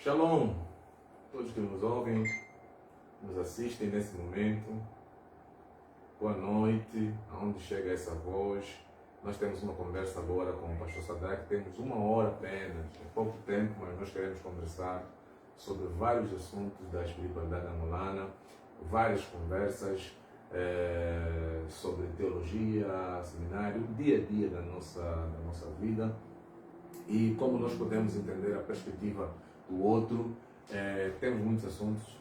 Shalom, todos que nos ouvem, nos assistem nesse momento. Boa noite, aonde chega essa voz. Nós temos uma conversa agora com o pastor Sadraque, temos 1 hora apenas, é pouco tempo, mas nós queremos conversar sobre vários assuntos da espiritualidade angolana, várias conversas sobre teologia, seminário, dia a dia da nossa vida e como nós podemos entender a perspectiva do outro. Temos muitos assuntos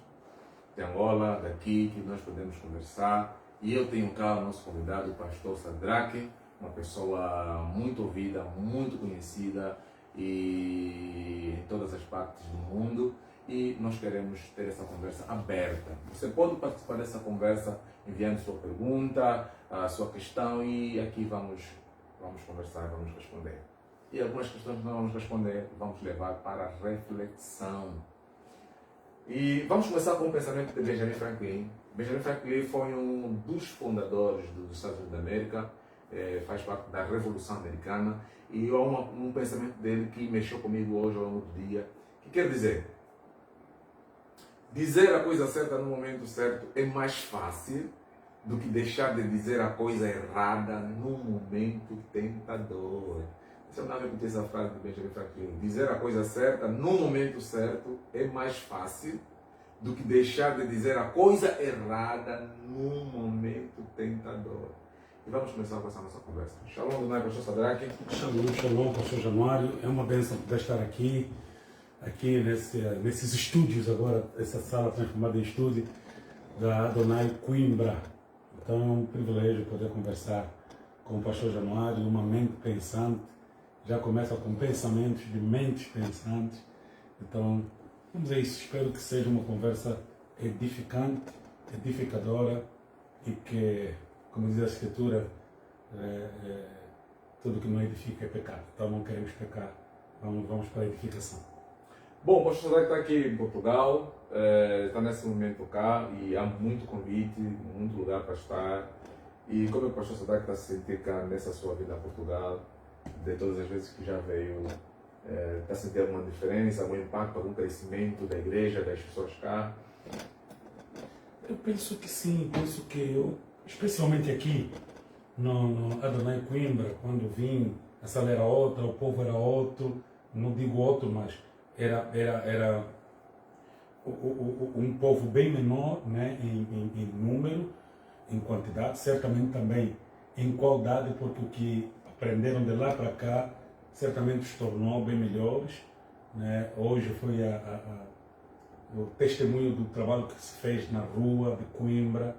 de Angola, daqui, que nós podemos conversar. E eu tenho cá o nosso convidado, o pastor Sadraque, uma pessoa muito ouvida, muito conhecida e em todas as partes do mundo. E nós queremos ter essa conversa aberta. Você pode participar dessa conversa enviando sua pergunta, a sua questão, e aqui vamos conversar, vamos responder. E algumas questões que não vamos responder, vamos levar para a reflexão. E vamos começar com o pensamento de Benjamin Franklin. Benjamin Franklin foi um dos fundadores dos Estados Unidos da América, faz parte da Revolução Americana, e há um pensamento dele que mexeu comigo hoje ao longo do dia, que quer dizer a coisa certa no momento certo é mais fácil do que deixar de dizer a coisa errada no momento tentador. Deixa eu repetir essa frase de Benjamin Franklin. Dizer a coisa certa no momento certo é mais fácil do que deixar de dizer a coisa errada no momento tentador. E vamos começar com essa nossa conversa. Shalom, Donai, pastor Sadraque. Shalom, pastor Januário. É uma bênção poder estar aqui nesses estúdios agora, essa sala transformada em estúdio da Adonai Coimbra. Então é um privilégio poder conversar com o pastor Januário, uma mente pensante. Já começa com pensamentos de mentes pensantes. Então, vamos a isso. Espero que seja uma conversa edificante, edificadora e que, como diz a Escritura, tudo que não edifica é pecado. Então não queremos pecar. Vamos para a edificação. Bom, o pastor Sadraque está aqui em Portugal, está nesse momento cá e há muito convite, muito lugar para estar. E como o pastor Sadraque está se sentir cá nessa sua vida a Portugal, de todas as vezes que já veio, está sentindo alguma diferença, algum impacto, algum crescimento da igreja, das pessoas cá? Eu penso que sim, penso que eu, especialmente aqui no Adonai Coimbra, quando vim, a sala era outra, o povo era outro, não digo outro, mas era um povo bem menor, né, em número, em quantidade, certamente também em qualidade, porque o que aprenderam de lá para cá certamente os tornou bem melhores, né? Hoje foi o testemunho do trabalho que se fez na rua de Coimbra,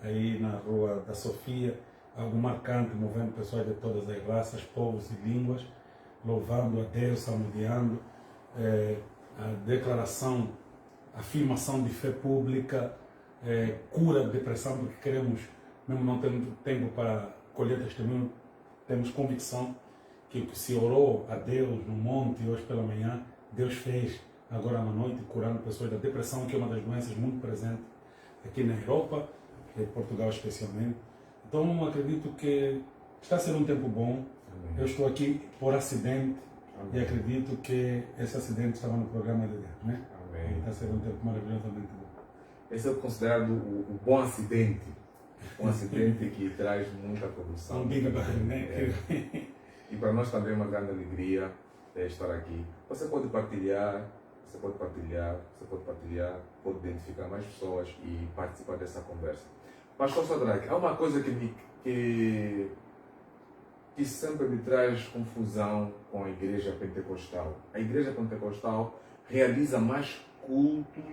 aí na rua da Sofia, algo marcante, movendo pessoas de todas as raças, povos e línguas, louvando a Deus, salmodiando, a declaração, a afirmação de fé pública, cura de depressão, porque queremos, mesmo não tendo tempo para colher testemunho, temos convicção que o que se orou a Deus no monte hoje pela manhã, Deus fez agora à noite, curando pessoas da depressão, que é uma das doenças muito presentes aqui na Europa, em Portugal especialmente. Então acredito que está sendo um tempo bom. Amém. Eu estou aqui por acidente. Amém. E acredito que esse acidente estava no programa de Deus, né? Amém. Está sendo um tempo maravilhosamente bom. Esse é considerado o bom acidente. Um acidente que traz muita produção. Um Big Bang, né? E para nós também é uma grande alegria estar aqui. Você pode partilhar, pode identificar mais pessoas e participar dessa conversa. Pastor Sadraque, há uma coisa que sempre me traz confusão com a igreja pentecostal. A igreja pentecostal realiza mais cultos,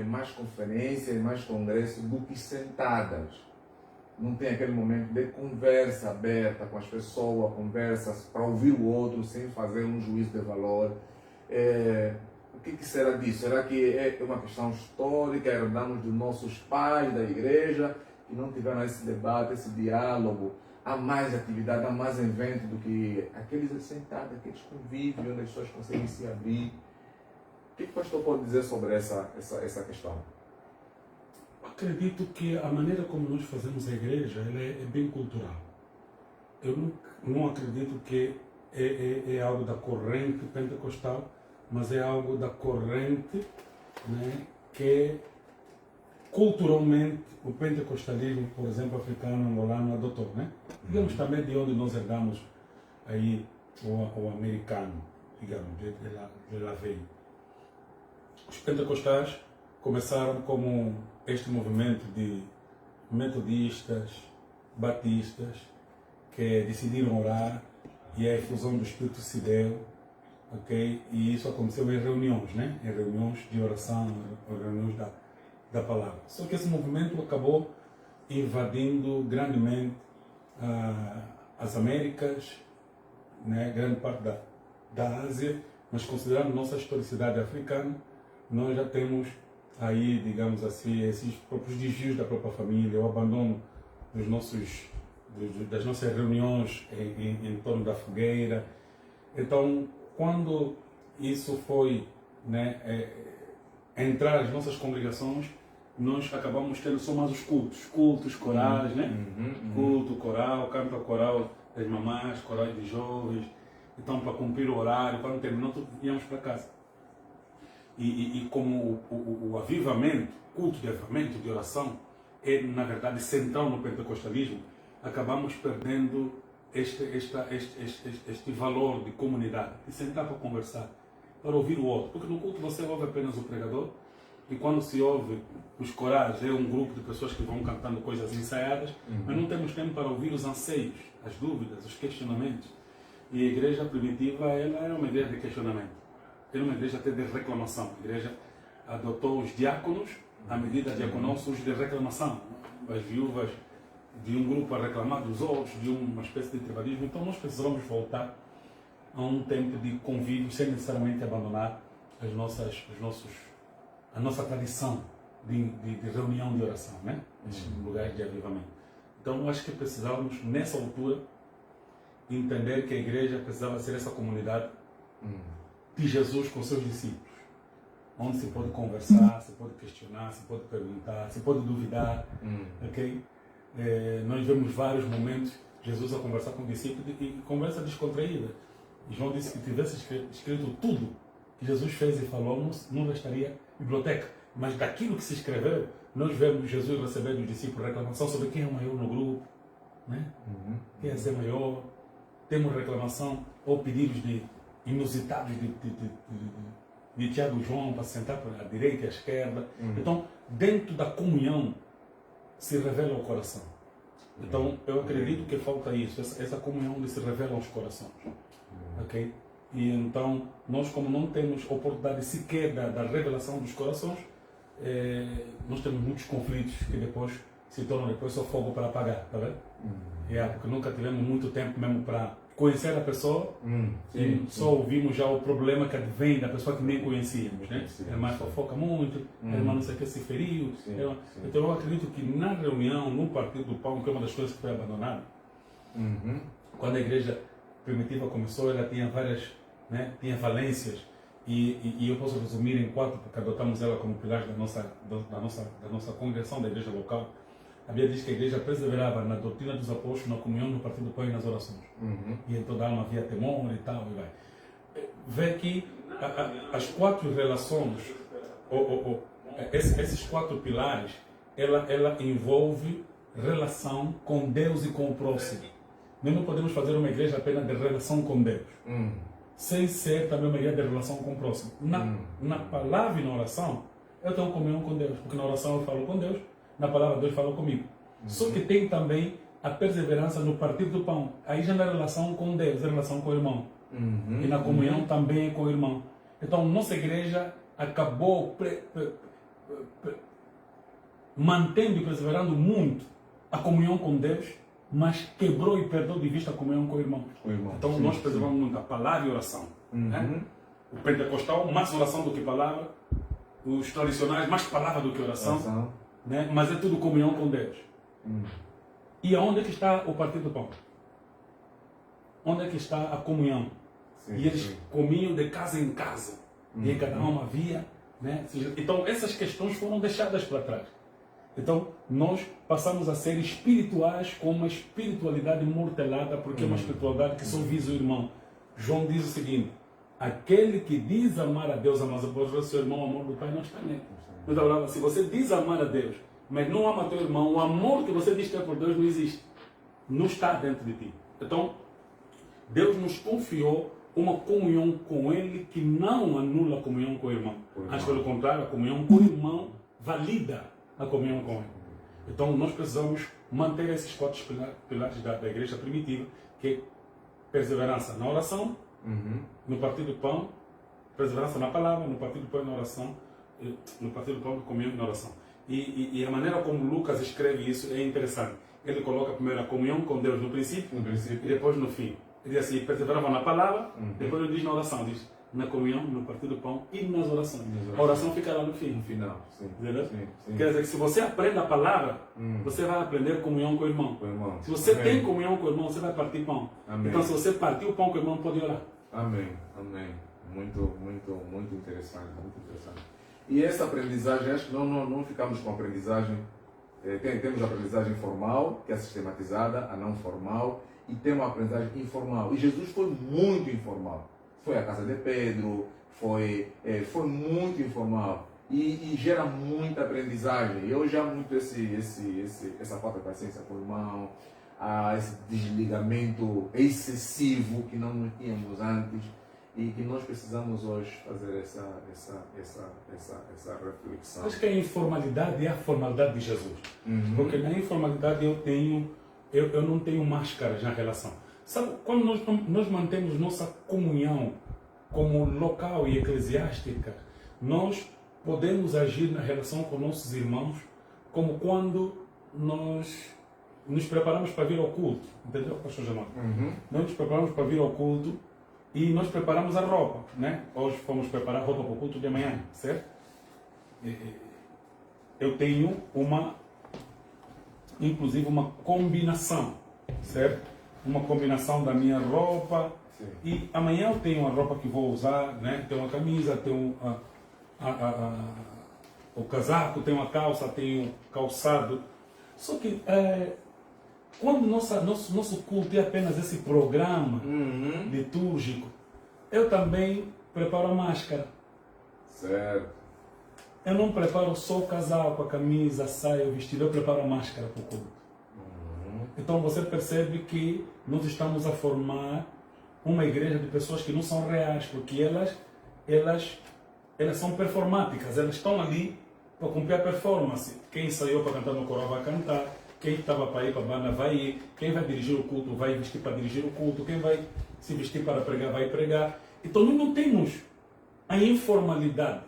mais conferências, mais congressos do que sentadas. Não tem aquele momento de conversa aberta com as pessoas, conversas para ouvir o outro sem fazer um juízo de valor. O que será disso? Será que é uma questão histórica, herdamos dos nossos pais da igreja, que não tiveram esse debate, esse diálogo? Há mais atividade, há mais evento do que aqueles sentados, aqueles convívios onde as pessoas conseguem se abrir. O que o pastor pode dizer sobre essa questão? Acredito que a maneira como nós fazemos a igreja ela é bem cultural. Eu não acredito que é algo da corrente pentecostal, mas é algo da corrente, né, que culturalmente o pentecostalismo, por exemplo, africano, angolano, adotou, né? Digamos também de onde nós herdamos aí o americano, digamos, de lá veio. Os pentecostais começaram como este movimento de metodistas, batistas, que decidiram orar e a efusão do Espírito se deu, ok? E isso aconteceu em reuniões, né? Em reuniões de oração, em reuniões da palavra. Só que esse movimento acabou invadindo grandemente as Américas, né? Grande parte da Ásia, mas considerando nossa historicidade africana, nós já temos aí, digamos assim, esses próprios desvios da própria família, o abandono das nossas reuniões em torno da fogueira. Então, quando isso foi, né, entrar nas nossas congregações, nós acabamos tendo só mais os cultos corais, né? Culto, coral, canto coral das mamás, corais de jovens. Então, para cumprir o horário, quando terminou, íamos para casa. E como o avivamento, culto de avivamento, de oração, é, na verdade, central no pentecostalismo, acabamos perdendo este valor de comunidade, de sentar para conversar, para ouvir o outro. Porque no culto você ouve apenas o pregador, e quando se ouve os corais, é um grupo de pessoas que vão cantando coisas ensaiadas, mas não temos tempo para ouvir os anseios, as dúvidas, os questionamentos. E a igreja primitiva, ela era uma igreja de questionamento, era uma igreja até de reclamação. A igreja adotou os diáconos à medida diaconócios de reclamação, as viúvas de um grupo a reclamar dos outros, de uma espécie de tribalismo. Então nós precisamos voltar a um tempo de convívio sem necessariamente abandonar a nossa tradição de reunião de oração, né? Esses lugares de avivamento. Então eu acho que precisávamos, nessa altura, entender que a igreja precisava ser essa comunidade de Jesus com seus discípulos, onde se pode conversar, se pode questionar, se pode perguntar, se pode duvidar, ok? Nós vemos vários momentos Jesus a conversar com os discípulos e conversa descontraída. E João disse que tivesse escrito tudo que Jesus fez e falou, não restaria biblioteca. Mas daquilo que se escreveu, nós vemos Jesus receber dos discípulos reclamação sobre quem é o maior no grupo, né? Quem é ser maior. Temos reclamação ou pedidos inusitados de Tiago e João para sentar à direita e à esquerda. Então, dentro da comunhão, se revela o coração. Então, eu acredito que falta isso, essa comunhão de se revela aos corações. Ok? E então, nós como não temos oportunidade sequer da revelação dos corações, nós temos muitos conflitos que depois se tornam só fogo para apagar, tá vendo? Porque nunca tivemos muito tempo mesmo para conhecer a pessoa e só ouvimos já o problema que vem da pessoa que nem conhecíamos, né? A irmã fofoca muito, a irmã não sei o que se feriu. Então eu acredito que na reunião, no Partido do Pão, que é uma das coisas que foi abandonada, quando a igreja primitiva começou, ela tinha várias, né, tinha valências, e eu posso resumir em 4, porque adotamos ela como pilar da nossa congregação, da igreja local. A Bíblia diz que a igreja perseverava na doutrina dos apóstolos, na comunhão, no partido do pão e nas orações. E em toda alma havia temor e tal, e vai. Vê que as 4 relações, esses 4 pilares, ela envolve relação com Deus e com o próximo. Nós não podemos fazer uma igreja apenas de relação com Deus, sem ser também uma igreja de relação com o próximo. Na palavra e na oração, eu tenho comunhão com Deus, porque na oração eu falo com Deus, na palavra Deus fala comigo. Só que tem também a perseverança no partir do pão. Aí já na relação com Deus, na relação com o irmão. E na comunhão também é com o irmão. Então, nossa igreja acabou mantendo e perseverando muito a comunhão com Deus, mas quebrou e perdeu de vista a comunhão com o irmão. Então, nós preservamos muito a palavra e a oração. Né? O pentecostal, mais oração do que palavra. Os tradicionais, mais palavra do que oração. Né? Mas é tudo comunhão com Deus. E aonde é que está o partido do pão? Onde é que está a comunhão? E eles comiam de casa em casa. E em cada uma havia. Né? Então essas questões foram deixadas para trás. Então nós passamos a ser espirituais com uma espiritualidade mortelada, porque é uma espiritualidade que só visa o irmão. João diz o seguinte: aquele que diz amar a Deus, mas o seu irmão, o amor do Pai não está nele. Então, se você diz amar a Deus, mas não ama teu irmão, o amor que você diz ter por Deus não existe. Não está dentro de ti. Então, Deus nos confiou uma comunhão com Ele que não anula a comunhão com o irmão. Antes, pelo contrário, a comunhão com o irmão valida a comunhão com Ele. Então, nós precisamos manter esses 4 pilares da igreja primitiva, que é perseverança na oração, no partir do pão, perseverança na palavra, no partir do pão e na oração, no partir do pão, comunhão e na oração. E a maneira como Lucas escreve isso é interessante. Ele coloca primeiro a comunhão com Deus no princípio, e depois no fim. Ele diz assim, perseveravam na palavra, depois ele diz na oração, diz na comunhão, no partir do pão e nas orações. A oração fica lá no fim. No final, sim. Sim. Quer dizer que se você aprende a palavra, você vai aprender comunhão com o irmão. Se você tem comunhão com o irmão, você vai partir pão. Amém. Então se você partir o pão com o irmão, pode orar. Amém. Muito interessante, E essa aprendizagem, acho que não ficamos com aprendizagem. Temos a aprendizagem formal, que é sistematizada, a não formal, e temos a aprendizagem informal. E Jesus foi muito informal. Foi à casa de Pedro, foi muito informal. E gera muita aprendizagem. E hoje há muito essa falta de paciência com o irmão, esse desligamento excessivo que não tínhamos antes. E que nós precisamos hoje fazer essa reflexão. Acho que a informalidade é a formalidade de Jesus. Porque na informalidade eu não tenho máscaras na relação. Sabe, quando nós mantemos nossa comunhão como local e eclesiástica, nós podemos agir na relação com nossos irmãos como quando nós nos preparamos para vir ao culto. Entendeu, pastor Jamal? Nós nos preparamos para vir ao culto e nós preparamos a roupa, né? Hoje fomos preparar a roupa para o culto de amanhã, certo? Eu tenho inclusive uma combinação, certo? Uma combinação da minha roupa. Sim. E amanhã eu tenho a roupa que vou usar, né? Tenho uma camisa, tenho o casaco, tenho a calça, tenho calçado. Só que quando nosso culto é apenas esse programa litúrgico, eu também preparo a máscara. Certo. Eu não preparo só o casaco, a camisa, a saia, o vestido, eu preparo a máscara para o culto. Então você percebe que nós estamos a formar uma igreja de pessoas que não são reais, porque elas são performáticas, elas estão ali para cumprir a performance. Quem ensaiou para cantar no coral vai cantar, quem estava para ir para a banda vai ir, quem vai dirigir o culto vai vestir para dirigir o culto, quem vai se vestir para pregar vai pregar. Então nós não temos a informalidade,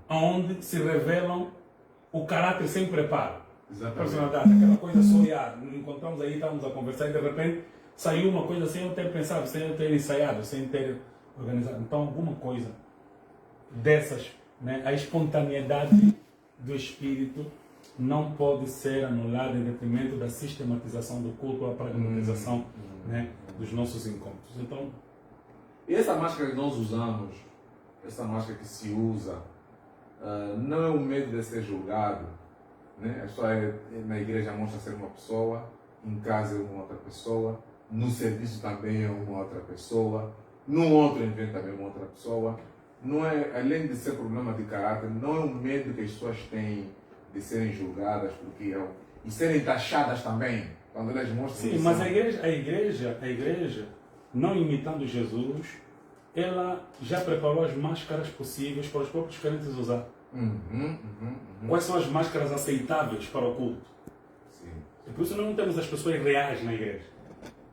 onde se revelam o caráter sem preparo. Personalidade, aquela coisa só olhar, nos encontramos aí, estávamos a conversar e de repente saiu uma coisa sem eu ter pensado, sem eu ter ensaiado, sem ter organizado. Então alguma coisa dessas, né, a espontaneidade do espírito não pode ser anulada em detrimento da sistematização do culto ou a pragmatização, né, dos nossos encontros. Então, e essa máscara que nós usamos, essa máscara que se usa, não é o medo de ser julgado, né? A pessoa na igreja mostra ser uma pessoa, em casa é uma outra pessoa, no serviço também é uma outra pessoa, no outro evento também é uma outra pessoa. Não é, além de ser problema de caráter, não é o medo que as pessoas têm de serem julgadas e serem taxadas também, quando elas mostram. Sim, mas a igreja, não imitando Jesus, ela já preparou as máscaras possíveis para os próprios crentes usar. Quais são as máscaras aceitáveis para o culto? Sim. E por isso nós não temos as pessoas reais na igreja.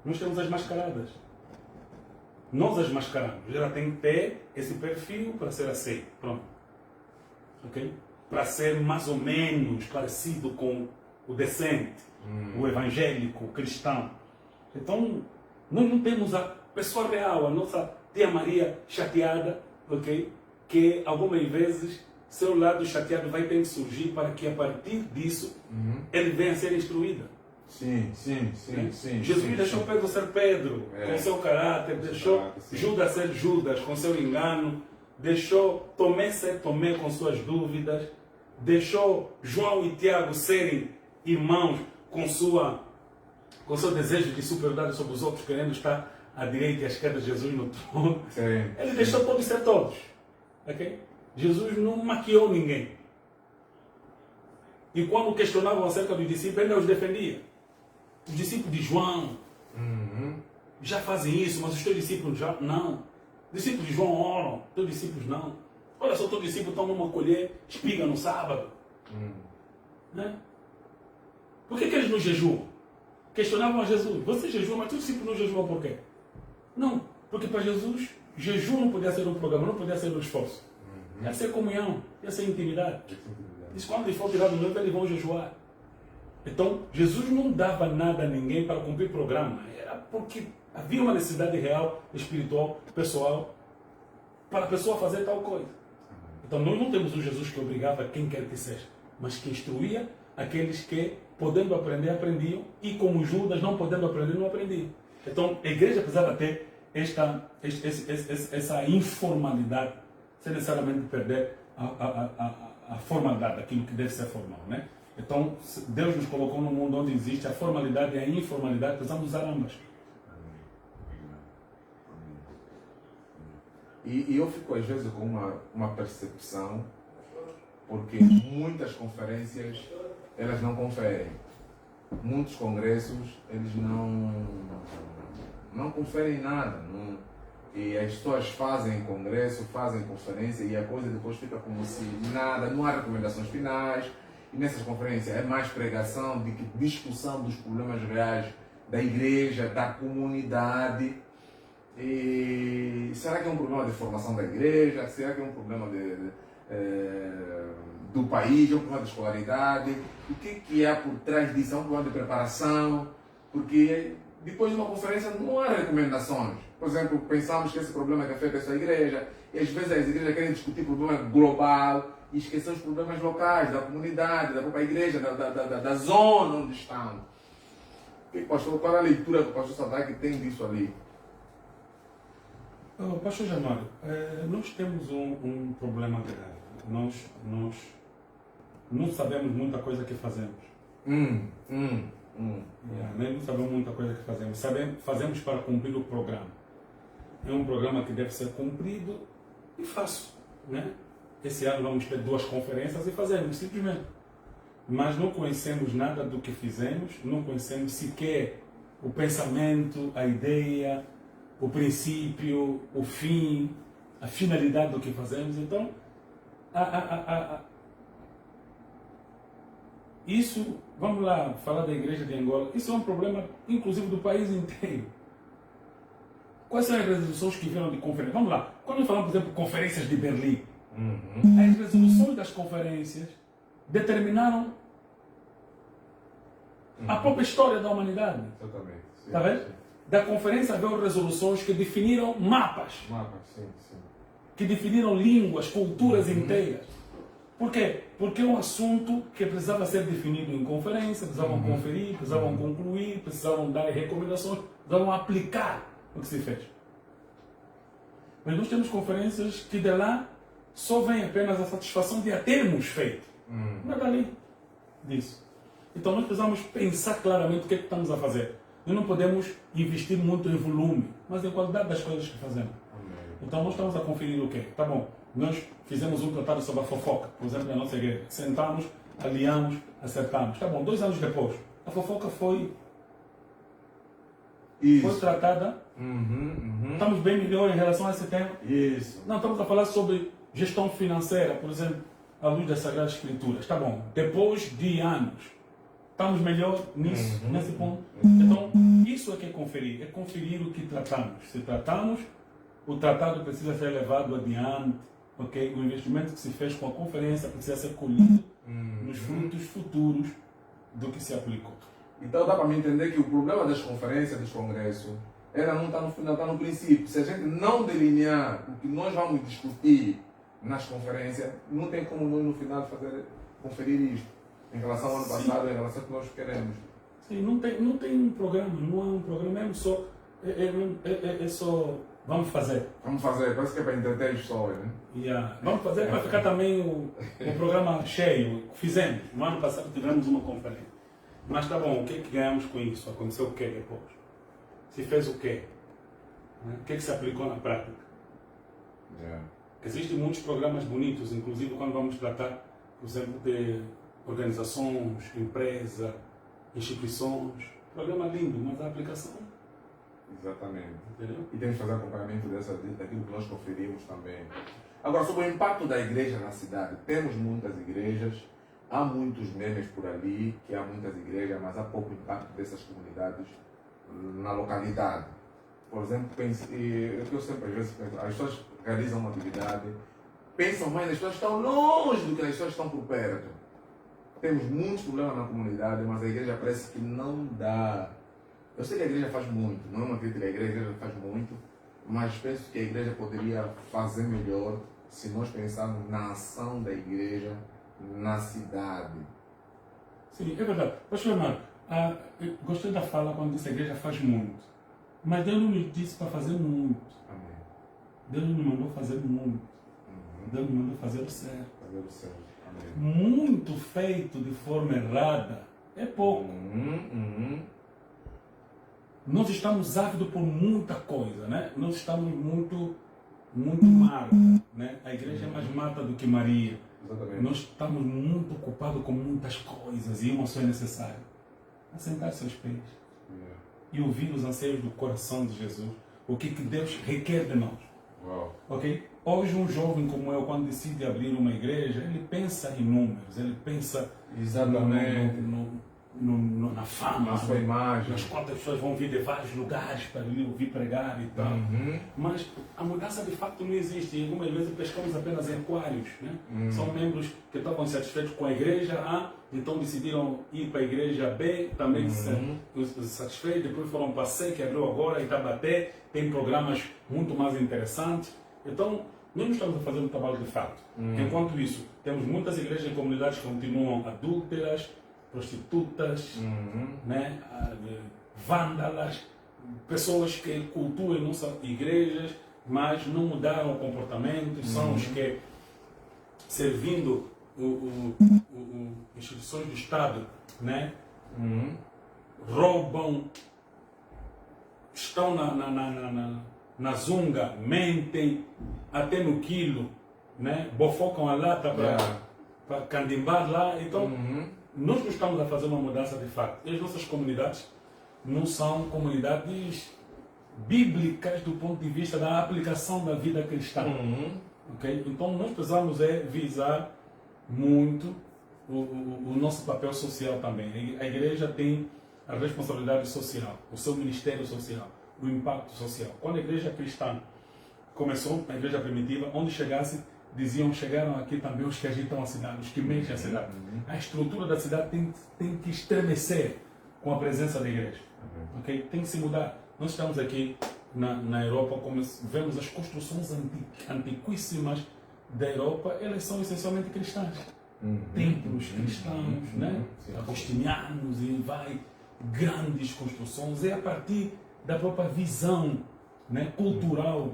Nós temos as mascaradas. Nós as mascaramos. Ela tem que ter esse perfil para ser aceito. Pronto. Ok? Para ser mais ou menos parecido com o decente, o evangélico, o cristão. Então, nós não temos a pessoa real, a nossa tia Maria chateada, ok? Que algumas vezes seu lado chateado vai ter que surgir para que a partir disso ele venha a ser instruída. Sim. Jesus deixou Pedro ser Pedro, com seu caráter, deixou Judas ser Judas, com seu engano, deixou Tomé ser Tomé, com suas dúvidas, deixou João e Tiago serem irmãos com seu desejo de superioridade sobre os outros, querendo estar à direita e à esquerda de Jesus no trono. Sim. Ele deixou todos ser todos. Okay? Jesus não maquiou ninguém. E quando questionavam acerca dos discípulos, ele os defendia. Os discípulos de João já fazem isso, mas os teus discípulos já não. Os discípulos de João oram, os teus discípulos não. Olha só, os teus discípulos estão numa colher espiga no sábado. Né? Por que eles não jejuam? Questionavam a Jesus. Você jejua, mas teus discípulos não jejuam por quê? Não, porque para Jesus, jejum não podia ser um programa, não podia ser um esforço. Ia ser comunhão, ia ser intimidade. Diz quando eles for tirar do noivo, eles vão jejuar. Então, Jesus não dava nada a ninguém para cumprir programa. Era porque havia uma necessidade real, espiritual, pessoal, para a pessoa fazer tal coisa. Então, nós não temos um Jesus que obrigava quem quer que seja, mas que instruía aqueles que, podendo aprender, aprendiam, e como Judas, não podendo aprender, não aprendiam. Então, a igreja precisava ter essa informalidade, sem necessariamente perder a formalidade, daquilo que deve ser formal, né? Então, Deus nos colocou num mundo onde existe a formalidade e a informalidade, precisamos usar ambas. E eu fico às vezes com uma percepção, porque muitas conferências, elas não conferem. Muitos congressos, eles não conferem nada. E as pessoas fazem congresso, fazem conferência e a coisa depois fica como se nada, não há recomendações finais. E nessas conferências é mais pregação, discussão dos problemas reais da igreja, da comunidade. E será que é um problema de formação da igreja? Será que é um problema do país? É um problema de escolaridade? O que há por trás disso? É um problema de preparação? Porque depois de uma conferência não há recomendações. Por exemplo, pensamos que esse problema que afeta essa igreja, e às vezes as igrejas querem discutir problema global e esquecer os problemas locais, da comunidade, da própria igreja, da zona onde estão. Pastor, qual é a leitura que o pastor Sadak tem disso ali? Pastor Januário, nós temos um problema grave. Nós não sabemos muita coisa que fazemos. Nós não sabemos muita coisa que fazemos. Fazemos para cumprir o programa. É um programa que deve ser cumprido e fácil, né? Esse ano vamos ter 2 conferências e fazemos, simplesmente. Mas não conhecemos nada do que fizemos, não conhecemos sequer o pensamento, a ideia, o princípio, o fim, a finalidade do que fazemos. Então, isso, vamos lá, falar da igreja de Angola, isso é um problema, inclusive, do país inteiro. Quais são as resoluções que vieram de conferência? Vamos lá, quando falamos, por exemplo, conferências de Berlim, as resoluções das conferências determinaram a própria história da humanidade. Exatamente. Está vendo? Da conferência haviam resoluções que definiram mapas. Sim. Que definiram línguas, culturas inteiras. Por quê? Porque é um assunto que precisava ser definido em conferência, precisavam conferir, precisavam concluir, precisavam dar recomendações, precisavam aplicar o que se fez. Mas nós temos conferências que de lá só vem apenas a satisfação de a termos feito. Não é dali disso. Então nós precisamos pensar claramente o que é que estamos a fazer. Nós não podemos investir muito em volume, mas em qualidade das coisas que fazemos. Então nós estamos a conferir o quê? Tá bom, nós fizemos um tratado sobre a fofoca, por exemplo, na nossa igreja. Sentamos, aliamos, acertamos. Tá bom, 2 anos depois, a fofoca foi tratada. Estamos bem melhor em relação a esse tema. Isso. Não, estamos a falar sobre gestão financeira, por exemplo, à luz das Sagradas Escrituras. Tá bom, depois de anos, estamos melhor nisso, nesse ponto. Então, isso é que é conferir o que tratamos. Se tratamos, o tratado precisa ser levado adiante, porque o investimento que se fez com a conferência precisa ser colhido nos frutos futuros do que se aplicou. Então dá para me entender que o problema das conferências, dos congressos, não está no final, está no princípio. Se a gente não delinear o que nós vamos discutir nas conferências, não tem como nós no final conferir isto em relação ao ano passado, em relação ao que nós queremos. Sim, não tem um programa, não há um programa, é só vamos fazer. Vamos fazer, parece que é para entreter as pessoas, né? Vamos fazer para ficar também o programa cheio. Fizemos, no ano passado tivemos uma conferência. Mas tá bom, o que ganhamos com isso? Aconteceu o que depois? Se fez o quê? Né? O que é que se aplicou na prática? Yeah. Existem muitos programas bonitos, inclusive quando vamos tratar, por exemplo, de organizações, empresas, instituições. Programa lindo, mas a aplicação... Exatamente. Entendeu? E temos que fazer acompanhamento daquilo que nós conferimos também. Agora, sobre o impacto da igreja na cidade. Temos muitas igrejas, há muitos memes por ali, que há muitas igrejas, mas há pouco impacto dessas comunidades na localidade. Por exemplo, eu sempre às vezes penso, as pessoas realizam uma atividade, pensam mais, as pessoas estão longe do que as pessoas estão por perto. Temos muitos problemas na comunidade, mas a igreja parece que não dá. Eu sei que a igreja faz muito, não é uma crítica à igreja, a igreja faz muito, mas penso que a igreja poderia fazer melhor se nós pensarmos na ação da igreja na cidade. Sim, é verdade. Pastor Marco, gostei da fala quando disse que a igreja faz muito. Mas Deus não nos disse para fazer muito. Amém. Deus não nos mandou fazer muito. Deus nos mandou fazer o certo. Fazer o certo. Amém. Muito feito de forma errada é pouco. Nós estamos ávidos por muita coisa, né? Nós estamos muito mata, né? A igreja é mais mata do que Maria. Exatamente. Nós estamos muito ocupados com muitas coisas e uma só é necessária: assentar seus pés e ouvir os anseios do coração de Jesus, o que Deus requer de nós. Uau. Ok? Hoje um jovem como eu, quando decide abrir uma igreja, ele pensa em números, ele pensa Exatamente. na fama, Na sua imagem. nas quantas pessoas vão vir de vários lugares para lhe ouvir pregar e tal. Mas a mudança de facto não existe. E algumas vezes pescamos apenas em aquários. Né? São membros que estavam satisfeitos com a igreja A, então decidiram ir para a igreja B, também satisfeitos, depois foram para C, que abriu agora, Itabaté, tem programas muito mais interessantes. Então, nós não estamos a fazer um trabalho de fato. Enquanto isso, temos muitas igrejas e comunidades que continuam adúlteras, prostitutas, né, vândalas, pessoas que cultuam nossas igrejas, mas não mudaram o comportamento, são os que, servindo instituições do Estado, né, roubam, estão na zunga, mentem, até no quilo, né, bofocam a lata para candimbar lá. Então, nós não estamos a fazer uma mudança de fato. E as nossas comunidades não são comunidades bíblicas do ponto de vista da aplicação da vida cristã. Okay? Então nós precisamos visar muito o nosso papel social também. A igreja tem a responsabilidade social, o seu ministério social, o impacto social. Quando a igreja cristã começou, a igreja primitiva, onde chegasse, diziam: chegaram aqui também os que agitam a cidade, os que mexem a cidade. A estrutura da cidade tem que estremecer com a presença da igreja. Okay? Tem que se mudar. Nós estamos aqui na Europa, como vemos as construções antiquíssimas da Europa, elas são essencialmente cristãs. Templos cristãos, né? Agostinianos, e vai, grandes construções. É a partir da própria visão, né, cultural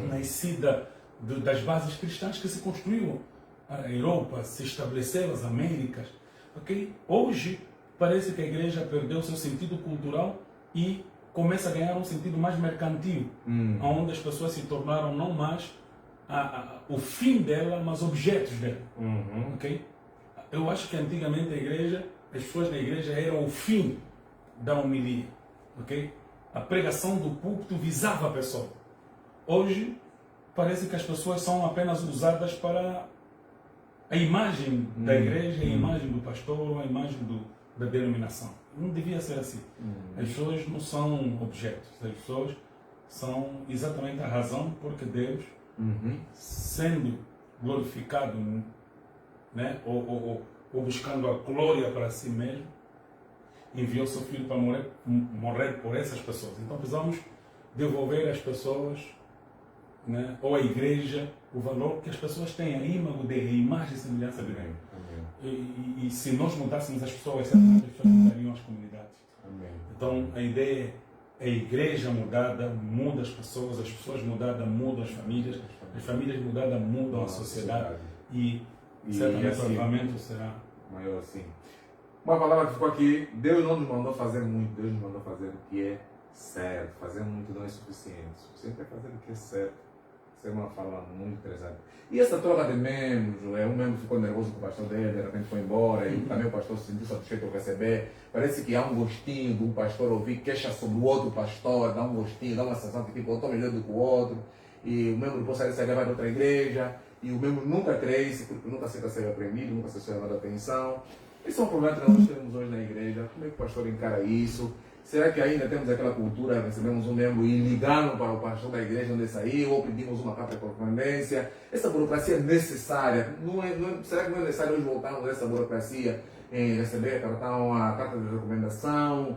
nascida das bases cristãs que se construiu a Europa, se estabeleceu as Américas. Okay? Hoje parece que a igreja perdeu seu sentido cultural e começa a ganhar um sentido mais mercantil, onde as pessoas se tornaram não mais o fim dela, mas objetos dela. Okay? Eu acho que antigamente a igreja, as pessoas na igreja eram o fim da homilia. Okay? A pregação do púlpito visava a pessoa. Hoje parece que as pessoas são apenas usadas para a imagem da igreja, a imagem do pastor, a imagem da denominação. Não devia ser assim. As pessoas não são objetos, as pessoas são exatamente a razão porque Deus, sendo glorificado, né, ou buscando a glória para si mesmo, enviou seu filho para morrer por essas pessoas. Então precisamos devolver às pessoas, né, ou à igreja, o valor que as pessoas têm, a imagem e semelhança de Deus. E se nós mudássemos as pessoas, certamente as pessoas mudariam as comunidades. Então a ideia é a igreja mudada muda as pessoas mudadas mudam as famílias mudadas mudam a sociedade. E certamente assim, o avivamento será maior assim. Uma palavra que ficou aqui: Deus não nos mandou fazer muito, Deus nos mandou fazer o que é certo, fazer muito não é suficiente. O suficiente é fazer o que é certo. Isso é uma fala muito interessante. E essa troca de membros, um membro ficou nervoso com o pastor dele, de repente foi embora, e também o pastor se sentiu satisfeito por receber. Parece que há um gostinho do pastor ouvir queixa sobre o outro pastor, dá um gostinho, dá uma sensação que tipo, eu estou melhor do que o outro, e o membro depois sai e vai para outra igreja, e o membro nunca cresce, porque nunca aceita ser apreendido, nunca se chama atenção. Esse é um problema que nós temos hoje na igreja. Como é que o pastor encara isso? Será que ainda temos aquela cultura, recebemos um membro e ligamos para o pastor da igreja onde saiu, ou pedimos uma carta de correspondência? Essa burocracia é necessária. Será que não é necessário hoje voltarmos a essa burocracia em receber a carta de recomendação,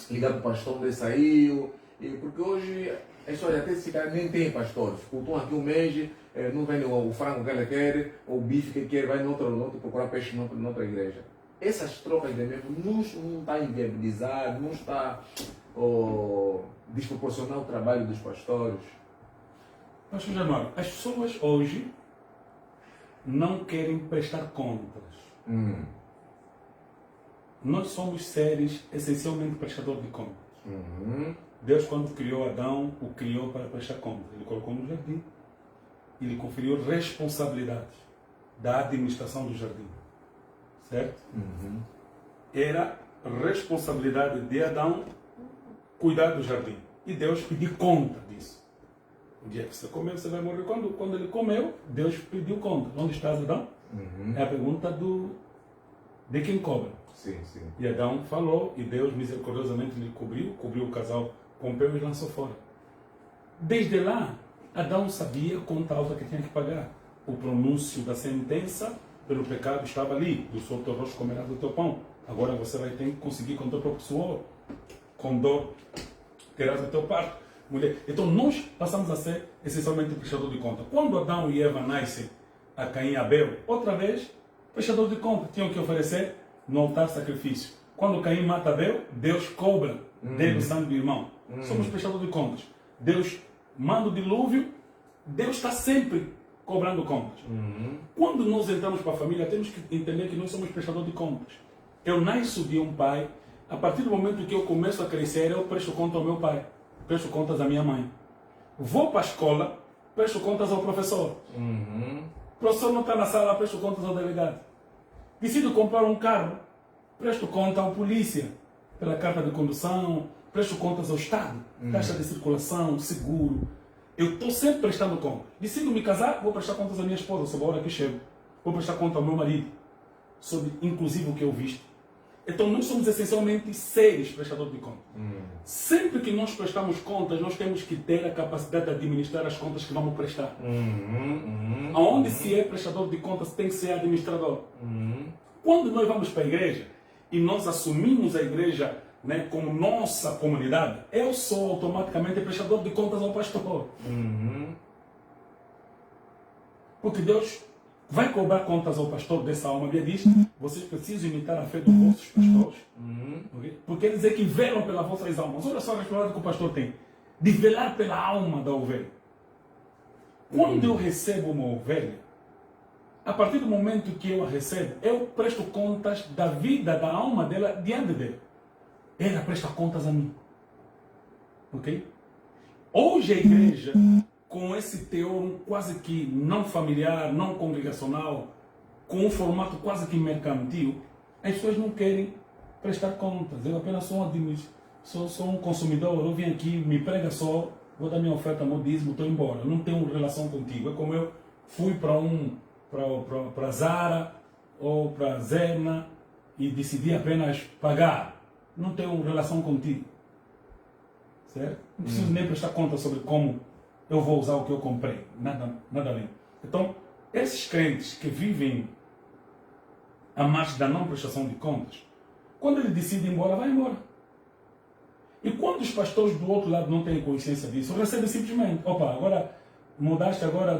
ligar para o pastor onde saiu? Porque hoje as pessoas até se calhar nem têm pastores. Cultuam aqui um mês, não vende o frango que ele quer, ou o bife que ele quer, vai no outro procurar peixe noutra igreja. Essas trocas de membros não está a inviabilizar, não está a desproporcionar o trabalho dos pastores. Pastor Januário, as pessoas hoje não querem prestar contas. Nós somos seres essencialmente prestadores de contas. Deus, quando criou Adão, o criou para prestar contas. Ele colocou no jardim e lhe conferiu responsabilidades da administração do jardim. Certo? Era responsabilidade de Adão cuidar do jardim. E Deus pediu conta disso. O dia que você comeu, você vai morrer. Quando ele comeu, Deus pediu conta. Onde estás, Adão? É a pergunta de quem cobra. Sim, sim. E Adão falou, e Deus misericordiosamente lhe cobriu o casal com pelo e lançou fora. Desde lá, Adão sabia a conta alta que tinha que pagar. O pronúncio da sentença pelo pecado estava ali. Do sol do teu rosto comerás do teu pão. Agora você vai ter que conseguir com teu próprio suor. Com dor terás o teu parto. Mulher. Então nós passamos a ser essencialmente prestador de conta. Quando Adão e Eva nascem a Caim e Abel, outra vez, prestador de conta. Tinham que oferecer no altar sacrifício. Quando Caim mata Abel, Deus cobra dele o sangue do irmão. Somos prestador de contas. Deus manda o dilúvio, Deus está sempre cobrando contas. Quando nós entramos para a família, temos que entender que nós somos prestadores de contas. Eu nasço de um pai, a partir do momento que eu começo a crescer, eu presto conta ao meu pai, presto contas à minha mãe. Vou para a escola, presto contas ao professor. O professor não está na sala, presto contas ao delegado. Decido comprar um carro, presto conta ao polícia, pela carta de condução, presto contas ao Estado, taxa de circulação, seguro. Eu estou sempre prestando contas. Decido me casar, vou prestar contas à minha esposa sobre a hora que chego. Vou prestar conta ao meu marido, sobre inclusive o que eu visto. Então nós somos essencialmente seres prestadores de contas. Sempre que nós prestamos contas, nós temos que ter a capacidade de administrar as contas que vamos prestar. Aonde se é prestador de contas, tem que ser administrador. Quando nós vamos para a igreja e nós assumimos a igreja, né, como nossa comunidade, eu sou automaticamente prestador de contas ao pastor. Porque Deus vai cobrar contas ao pastor dessa alma. A Bíblia diz: vocês precisam imitar a fé dos vossos pastores. Okay? Porque eles é que velam pelas vossas almas. Olha só a responsabilidade que o pastor tem de velar pela alma da ovelha. Quando eu recebo uma ovelha, a partir do momento que eu a recebo, eu presto contas da vida, da alma dela diante dele. Ela presta contas a mim. Ok? Hoje a igreja, com esse teor quase que não familiar, não congregacional, com um formato quase que mercantil, as pessoas não querem prestar contas. Eu apenas sou um consumidor, eu vim aqui, me prega só, vou dar minha oferta, meu dízimo, estou embora. Não tenho relação contigo. É como eu fui para Zara ou para Zerna e decidi apenas pagar. Não tenho relação contigo. Certo? Não preciso nem prestar conta sobre como eu vou usar o que eu comprei. Nada além. Então, esses crentes que vivem à margem da não prestação de contas, quando ele decide ir embora, vai embora. E quando os pastores do outro lado não têm consciência disso, recebem simplesmente: opa, agora mudaste agora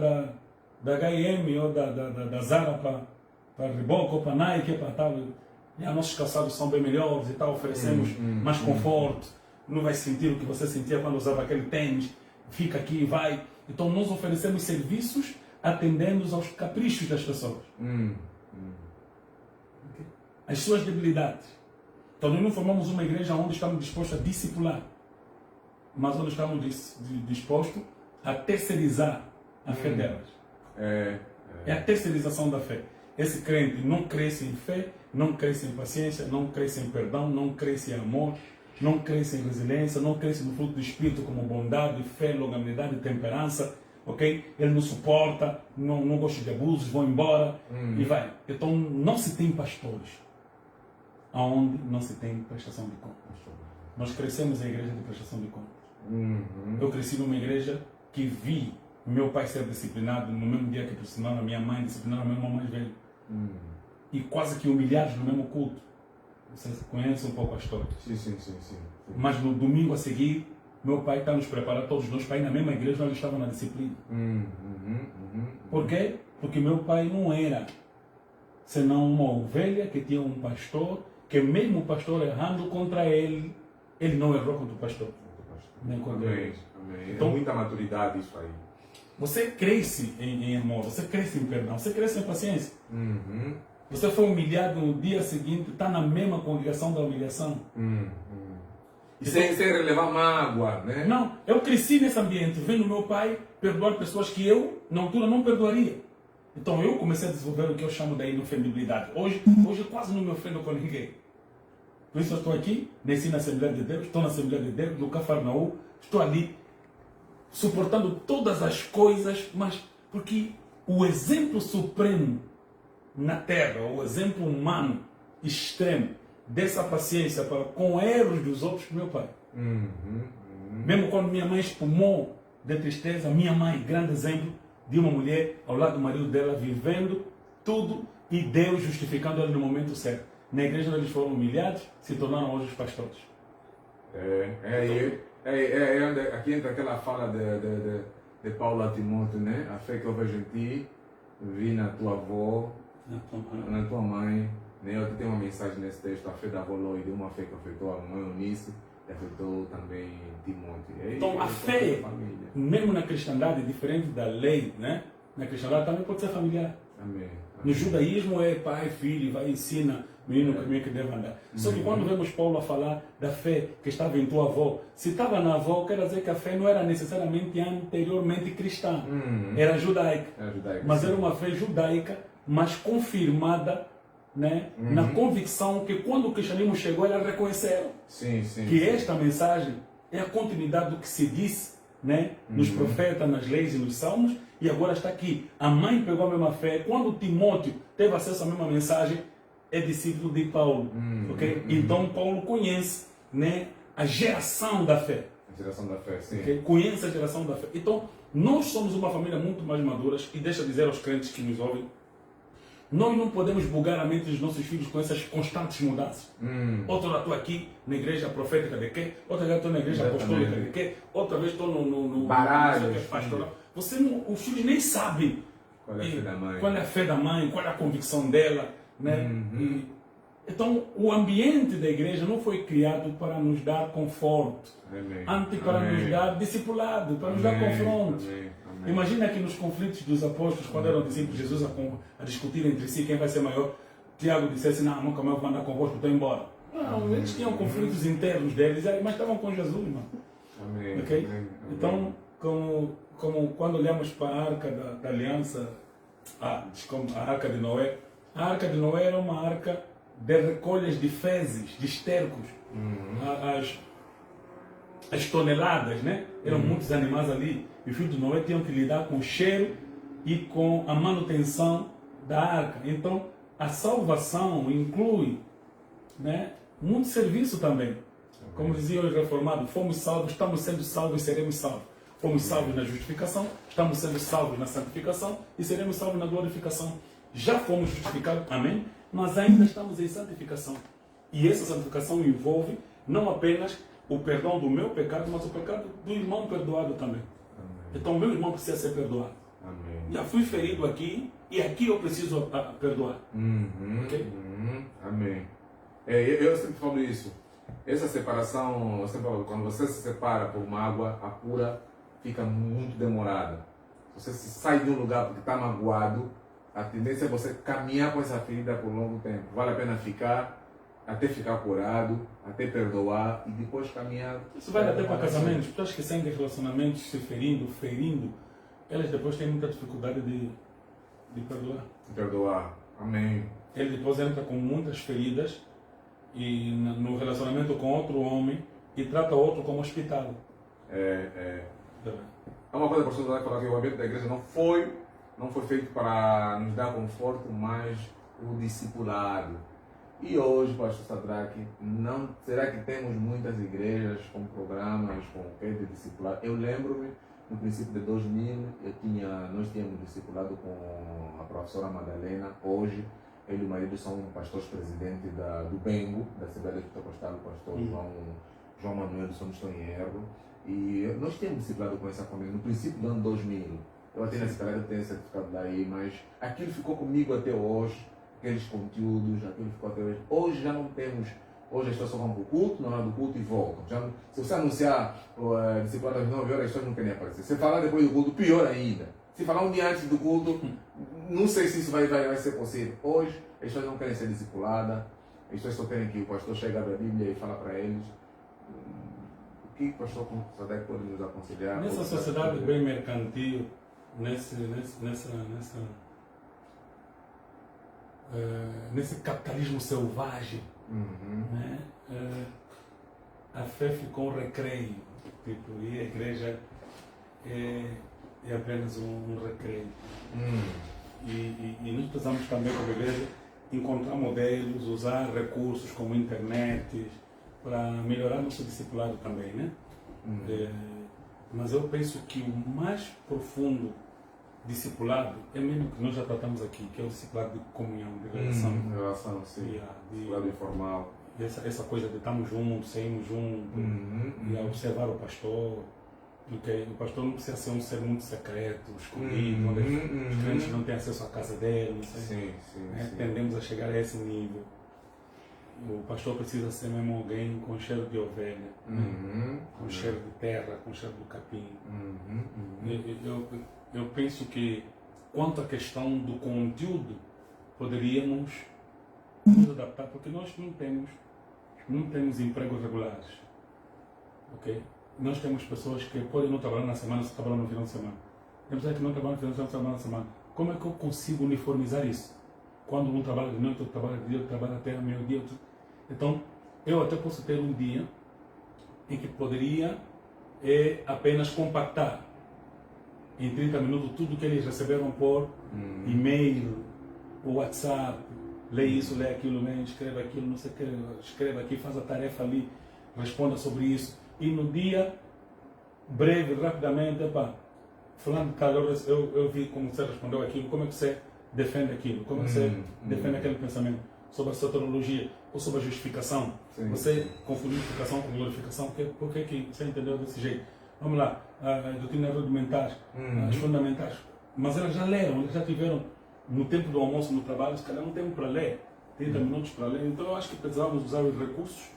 da H&M ou da Zara para Reebok ou para Nike, para tal. E nossos calçados são bem melhores e tal, oferecemos mais conforto. Não vai sentir o que você sentia quando usava aquele tênis. Fica aqui e vai. Então nós oferecemos serviços atendendo aos caprichos das pessoas. As suas debilidades. Então nós não formamos uma igreja onde estamos dispostos a discipular. mas nós estamos dispostos a terceirizar a fé delas. É a terceirização da fé. Esse crente não cresce em fé, não cresce em paciência, não cresce em perdão, não cresce em amor, não cresce em resiliência, não cresce no fruto do Espírito como bondade, fé, longanimidade, temperança, ok? Ele não suporta, não gosta de abusos, vão embora e vai. Então não se tem pastores aonde não se tem prestação de contas. Nós crescemos em igreja de prestação de contas. Eu cresci numa igreja que vi meu pai ser disciplinado no mesmo dia que disciplinaram a minha mãe, disciplinaram a meu irmão mais velho. E quase que humilhados no mesmo culto. Vocês conhecem um pouco a história. Sim. Mas no domingo a seguir, meu pai está nos preparando, todos nós, para ir na mesma igreja, nós estávamos na disciplina. Por quê? Porque meu pai não era senão uma ovelha que tinha um pastor, que mesmo o pastor errando contra ele, ele não errou contra o pastor. Nem contra ele. Então, muita maturidade isso aí. Você cresce em amor, você cresce em perdão, você cresce em paciência. Você foi humilhado no dia seguinte, está na mesma congregação da humilhação. E sem relevar mágoa, né? Não, eu cresci nesse ambiente, vendo meu pai perdoar pessoas que eu, na altura, não perdoaria. Então eu comecei a desenvolver o que eu chamo da inofendibilidade. Hoje eu quase não me ofendo com ninguém. Por isso eu estou aqui, nasci na Assembleia de Deus, estou na Assembleia de Deus, no Cafarnaú, estou ali, suportando todas as coisas, mas porque o exemplo supremo na Terra, o exemplo humano extremo dessa paciência com erros dos outros, meu pai. Mesmo quando minha mãe espumou de tristeza, minha mãe, grande exemplo de uma mulher ao lado do marido dela, vivendo tudo e Deus justificando ela no momento certo. Na igreja eles foram humilhados, se tornaram hoje os pastores. Aqui entra aquela fala de Paulo a Timóteo, né? A fé que eu vejo em ti, vi na tua avó, na tua mãe. Né? Eu tenho uma mensagem nesse texto, a fé da avó Loide, uma fé que afetou a mãe Eunice, e afetou também Timóteo. Então a fé, mesmo na cristandade, diferente da lei, né? Na cristandade também pode ser familiar. Amém. No judaísmo é pai, filho, vai ensina o menino como é que deve andar. Só que quando vemos Paulo a falar da fé que estava em tua avó, se estava na avó, quer dizer que a fé não era necessariamente anteriormente cristã, era judaica. Mas era uma fé judaica, mas confirmada, né, na convicção que quando o cristianismo chegou, elas reconheceram que esta mensagem é a continuidade do que se disse, né, nos profetas, nas leis e nos salmos, e agora está aqui. A mãe pegou a mesma fé. Quando Timóteo teve acesso à mesma mensagem, é discípulo de Paulo. Então Paulo conhece, né, a geração da fé. A geração da fé, sim. Conhece a geração da fé. Então, nós somos uma família muito mais madura, e deixa eu dizer aos crentes que nos ouvem, nós não podemos bugar a mente dos nossos filhos com essas constantes mudanças. Outra hora estou aqui na igreja profética de quê? Outra vez estou na igreja apostólica de quê? Outra vez estou no baralho pastoral. Os filhos nem sabem qual é a fé da mãe, qual é a fé da mãe, qual é a convicção dela. Né? Então, o ambiente da igreja não foi criado para nos dar conforto, antes para nos dar discipulado, para nos dar confronto. Imagina que nos conflitos dos apóstolos, quando eram discípulos de Jesus a discutir entre si quem vai ser maior, Tiago dissesse, não, nunca mais vou andar convosco, estou embora. Não, eles tinham conflitos internos deles, mas estavam com Jesus, irmão. Okay? Então, como quando olhamos para a Arca da Aliança, a Arca de Noé, a Arca de Noé era uma arca de recolhas de fezes, de estercos. As toneladas, né? Eram muitos animais ali. E os filhos de Noé tinham que lidar com o cheiro e com a manutenção da arca. Então, a salvação inclui, né, muito serviço também. Como diziam os reformados, fomos salvos, estamos sendo salvos e seremos salvos. Fomos salvos na justificação, estamos sendo salvos na santificação e seremos salvos na glorificação. Já fomos justificados, amém? Mas ainda estamos em santificação. E essa santificação envolve não apenas o perdão do meu pecado, mas o pecado do irmão perdoado também. Amém. Então, meu irmão precisa ser perdoado. Amém. Já fui ferido aqui e aqui eu preciso perdoar. Okay? Amém. Eu sempre falo isso. Essa separação, eu sempre falo, quando você se separa por mágoa, a cura fica muito demorada. Você se sai de um lugar porque está magoado, a tendência é você caminhar com essa ferida por um longo tempo. Vale a pena ficar até ficar curado, até perdoar e depois caminhar. Isso vale até para casamentos. Pessoas que saem de relacionamentos se ferindo, elas depois têm muita dificuldade de perdoar. Perdoar. Amém. Ele depois entra com muitas feridas e no relacionamento com outro homem e trata o outro como hospital. É uma coisa que o pastor vai falar que o ambiente da igreja não foi feito para nos dar conforto, mas o discipulado. E hoje, pastor Sadraque, será que temos muitas igrejas com programas, com o que de discipulado? Eu lembro-me, no princípio de 2000, nós tínhamos discipulado com a professora Madalena. Hoje, ele e o marido são pastores presidentes do Bengo, da Assembleia Pentecostal, o pastor João Manuel, se não estou em erro. E nós tínhamos discipulado com essa família no princípio do ano 2000. Eu até nesse caráter tenho certificado daí, mas aquilo ficou comigo até hoje, aqueles conteúdos, aquilo ficou até hoje. Hoje já não temos, hoje as pessoas só vão para o culto, na hora do culto e voltam. Se você anunciar discipulado às 9 horas, as pessoas não querem aparecer. Se falar depois do culto, pior ainda. Se falar um dia antes do culto, não sei se isso vai ser possível. Hoje, as pessoas não querem ser discipuladas, as pessoas só querem que o pastor chegue, abre a Bíblia e fala para eles. O que o pastor Sadraque pode nos aconselhar? Nessa sociedade bem mercantil, nesse capitalismo selvagem, né? A fé ficou um recreio, e a igreja é apenas um recreio. E nós precisamos também, como igreja, encontrar modelos, usar recursos como internet para melhorar nosso discipulado também, né? Mas eu penso que o mais profundo discipulado é mesmo que nós já tratamos aqui, que é o discipulado de comunhão, de relação. Relação, sim. Discipulado informal. Essa coisa de estarmos juntos, sairmos juntos, e a observar o pastor. Okay? O pastor não precisa ser um ser muito secreto, escondido, onde os crentes não têm acesso à casa dele. Sim. Tendemos a chegar a esse nível. O pastor precisa ser mesmo alguém com cheiro de ovelha, com cheiro de terra, com cheiro do capim. Eu penso que, quanto à questão do conteúdo, poderíamos nos adaptar, porque nós não temos empregos regulares. Okay? Nós temos pessoas que podem não trabalhar na semana, se trabalham no final de semana. Temos pessoas que não trabalham no final de semana, trabalham na semana. Como é que eu consigo uniformizar isso? Quando um trabalha de noite, outro trabalha de dia, outro trabalha até meio-dia. Então, eu até posso ter um dia em que poderia apenas compactar em 30 minutos tudo que eles receberam por e-mail, WhatsApp, lê isso, lê aquilo, lê, escreve aquilo, não sei o que, escreve aqui, faz a tarefa ali, responda sobre isso. E no dia, breve, rapidamente, falando de tal, eu vi como você respondeu aquilo, como é que você defende aquilo, como é que você defende aquele pensamento sobre a soteriologia ou sobre a justificação. Você confundiu justificação com glorificação, por que você entendeu desse jeito? Vamos lá, a doutrina rudimentar, as fundamentais, mas elas já leram, elas já tiveram no tempo do almoço no trabalho, se calhar não tempo para ler, 30 minutos para ler, então eu acho que precisamos usar os recursos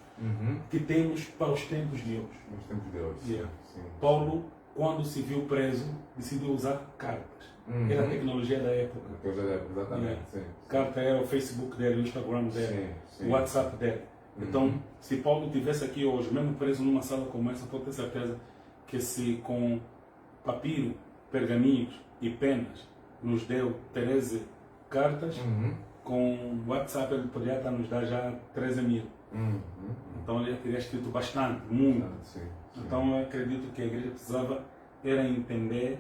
que temos para os tempos de hoje. Os tempos de hoje. Sim. Paulo, quando se viu preso, decidiu usar cartas. Era a tecnologia da época. Exatamente. Sim. Carta era o Facebook dele, o Instagram dele, o WhatsApp dele. Então, se Paulo estivesse aqui hoje, mesmo preso numa sala como essa, pode ter certeza que se com papiro, pergaminhos e penas nos deu 13 cartas, com WhatsApp ele poderia estar nos dar já 13 mil. Então ele teria escrito bastante, muito. Então eu acredito que a igreja precisava era entender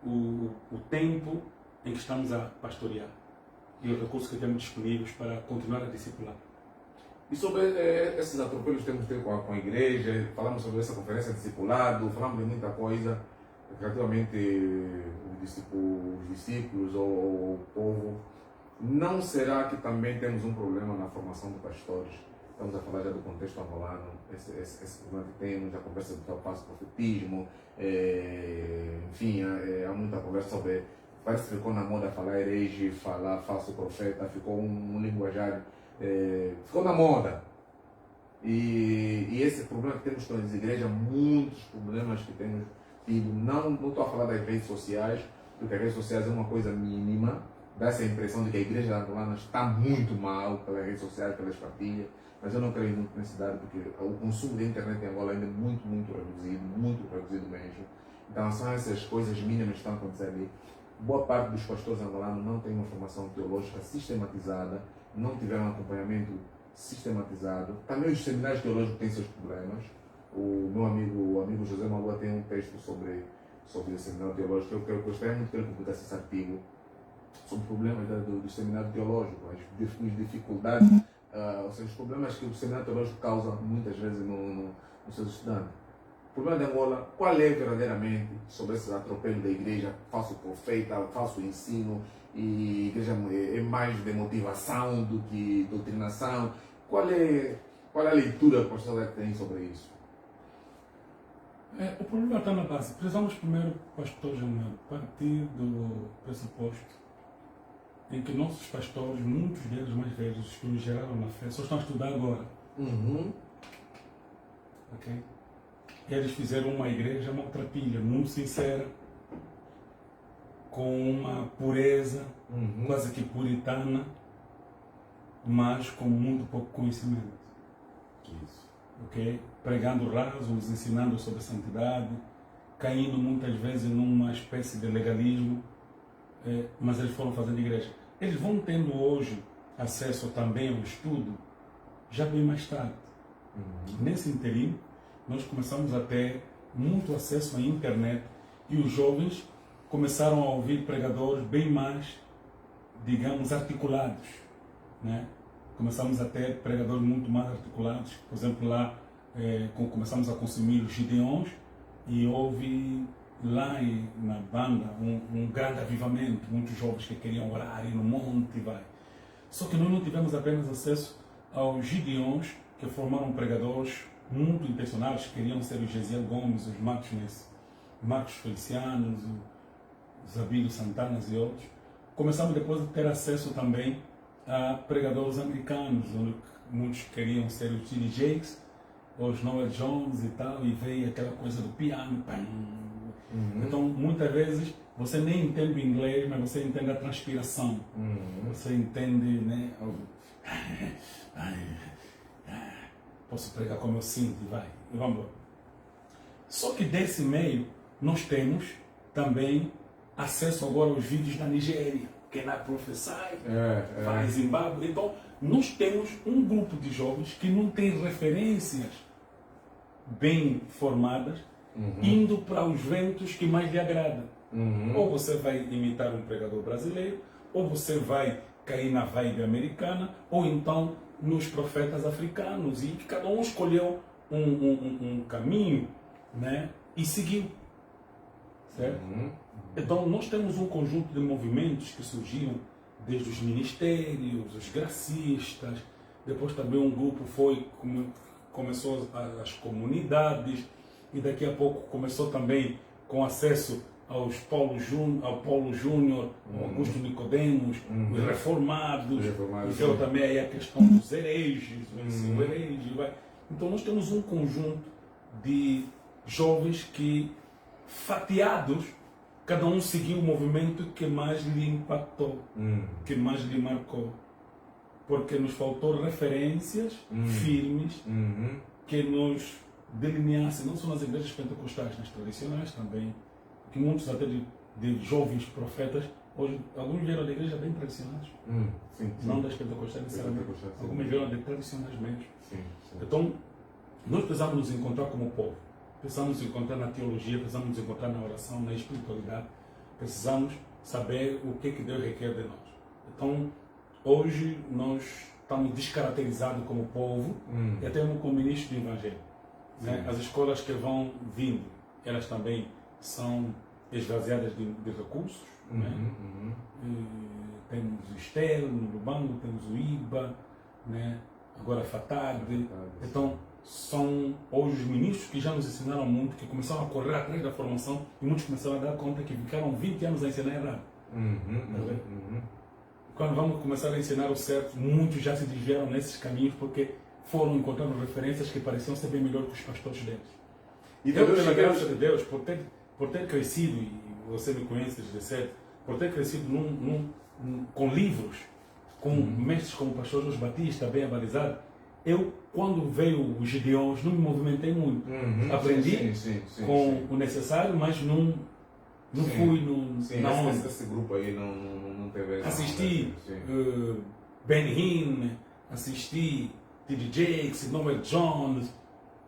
o tempo em que estamos a pastorear e os recursos que temos disponíveis para continuar a discipular. E sobre esses atropelos que temos tido com a igreja, falamos sobre essa conferência de discipulado, falamos de muita coisa, relativamente os discípulos ou o povo. Não será que também temos um problema na formação de pastores? Estamos a falar já do contexto angolano, esse problema que temos, a conversa do falso profetismo, enfim, há muita conversa sobre, parece que ficou na moda falar herege, falar falso profeta, ficou um linguajar, ficou na moda. E esse problema que temos com as igrejas, muitos problemas que temos tido, não estou a falar das redes sociais, porque as redes sociais é uma coisa mínima, dá essa impressão de que a igreja angolana está muito mal pelas redes sociais, pelas partilhas, mas eu não creio muito nessa idade, porque o consumo de internet em Angola ainda é muito reduzido mesmo. Então são essas coisas mínimas que estão acontecendo ali. Boa parte dos pastores angolanos não tem uma formação teológica sistematizada, não tiveram um acompanhamento sistematizado. Também os seminários teológicos têm seus problemas. O meu amigo José Malua tem um texto sobre o seminário teológico. Eu gostaria muito que ele publicasse esse artigo sobre problemas do seminário teológico, as dificuldades, ou seja, os problemas que o seminário teológico causa muitas vezes nos seus estudantes. O problema de Angola, qual é verdadeiramente sobre esse atropelo da igreja, falso profeta, falso ensino, e igreja é mais de motivação do que doutrinação? Qual é a leitura que o pastor tem sobre isso? O problema está na base. Precisamos primeiro, pastor Jamel, partir do pressuposto em que nossos pastores, muitos deles mais velhos, os que nos geraram na fé, só estão a estudar agora. Ok? Eles fizeram uma igreja maltrapilha, muito sincera, com uma pureza quase que puritana, mas com muito pouco conhecimento. Isso. Okay? Pregando raso, nos ensinando sobre a santidade, caindo muitas vezes numa espécie de legalismo, mas eles foram fazendo igreja. Eles vão tendo hoje acesso também ao estudo, já bem mais tarde. Nesse interim, nós começamos a ter muito acesso à internet e os jovens começaram a ouvir pregadores bem mais, digamos, articulados, né? Começamos a ter pregadores muito mais articulados. Por exemplo, lá começamos a consumir os Gideões e houve lá na banda um grande avivamento, muitos jovens que queriam orar e no monte e vai. Só que nós não tivemos apenas acesso aos Gideões, que formaram pregadores muito intencionados, que queriam ser os Gesiel Gomes, os Marcos Felicianos, os Abílio Santanas e outros. Começamos depois a ter acesso também a pregadores americanos, onde muitos queriam ser os T.D. Jakes, os Noel Jones e tal, e veio aquela coisa do piano. Então, muitas vezes, você nem entende o inglês, mas você entende a transpiração. Você entende, né? Posso pregar como eu sinto e vai. E vamos embora. Só que desse meio, nós temos também acesso agora aos vídeos da Nigéria. Que na Prophesy, vai Zimbábue. Então, nós temos um grupo de jovens que não tem referências bem formadas, indo para os ventos que mais lhe agradam. Ou você vai imitar um pregador brasileiro, ou você vai cair na vibe americana, ou então nos profetas africanos. E cada um escolheu um caminho, né, e seguiu. Certo? Então, nós temos um conjunto de movimentos que surgiram desde os ministérios, os gracistas, depois também um grupo começou as comunidades, e daqui a pouco começou também com acesso ao Paulo Júnior, ao Augusto Nicodemos, os reformados, e veio também aí a questão dos hereges, o ensino herege. Então, nós temos um conjunto de jovens que, fatiados, cada um seguiu o movimento que mais lhe impactou, que mais lhe marcou. Porque nos faltou referências firmes que nos delineassem, não só nas igrejas pentecostais, nas tradicionais também, que muitos até de jovens profetas, hoje, alguns vieram da igreja bem tradicionais, não das pentecostais necessariamente, alguns vieram de tradicionais mesmo. Então, nós precisamos nos encontrar como povo. Precisamos nos encontrar na teologia, precisamos nos encontrar na oração, na espiritualidade. Precisamos saber o que Deus requer de nós. Então, hoje nós estamos descaracterizados como povo e até como ministros do Evangelho. Né? As escolas que vão vindo, elas também são esvaziadas de recursos. Né? Temos o Estelo, no Lubango, temos o IBA, né? Agora a FATAD. Então, são hoje os ministros que já nos ensinaram muito, que começaram a correr atrás da formação e muitos começaram a dar conta que ficaram 20 anos a ensinar errado. Quando vamos começar a ensinar o certo, muitos já se desviaram nesses caminhos porque foram encontrando referências que pareciam ser bem melhor que os pastores deles. E Deus, pela graça de Deus, por ter crescido, e você me conhece desde cedo, por ter crescido com livros, com mestres como o pastor José Batista, bem avalizado, eu, quando veio os Gideões, não me movimentei muito. Aprendi com o necessário, mas não fui na onda. Esse grupo aí não teve... Assisti Ben Hinn, assisti T.D. Jakes, Noel Jones,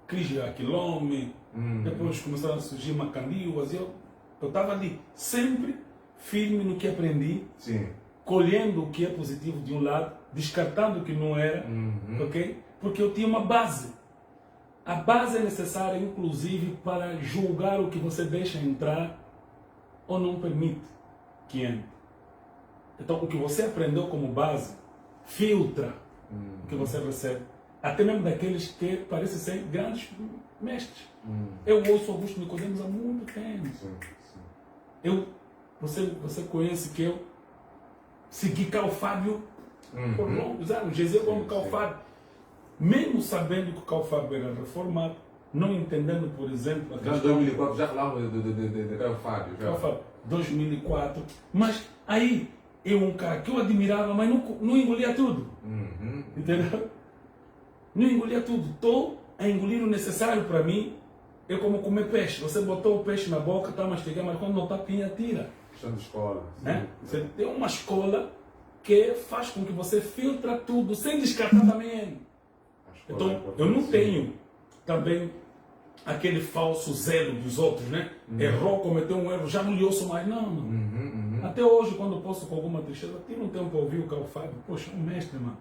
Chris Aquilome, depois começaram a surgir Macandiwas, eu estava ali, sempre firme no que aprendi, colhendo o que é positivo de um lado, descartando o que não era, ok? Porque eu tinha uma base. A base é necessária, inclusive, para julgar o que você deixa entrar ou não permite que entre. Então, o que você aprendeu como base, filtra o que você recebe. Até mesmo daqueles que parecem ser grandes mestres. Eu ouço Augusto Nicodemos há muito tempo. Você conhece que eu segui Carl Fábio por longos anos. Geseu como Carl Fábio. Mesmo sabendo que o Carl Fábio era reformado, não entendendo, por exemplo... Já em 2004, já falávamos de Carl Fábio. Carl Fábio, 2004. Mas aí, um cara que eu admirava, mas não engolia tudo. Entendeu? Não engolia tudo. Estou a engolir o necessário para mim. É como comer peixe. Você botou o peixe na boca, está mastigando, mas quando não está, tira. Questão de escola. Né? Você tem uma escola que faz com que você filtra tudo, sem descartar também. Então, eu não tenho também aquele falso zelo dos outros, né? Errou, cometeu um erro, já não lhe ouço mais. Não. Até hoje, quando posso com alguma tristeza, tiro um tempo para ouvir o Carl Fábio. Poxa, um mestre, mano.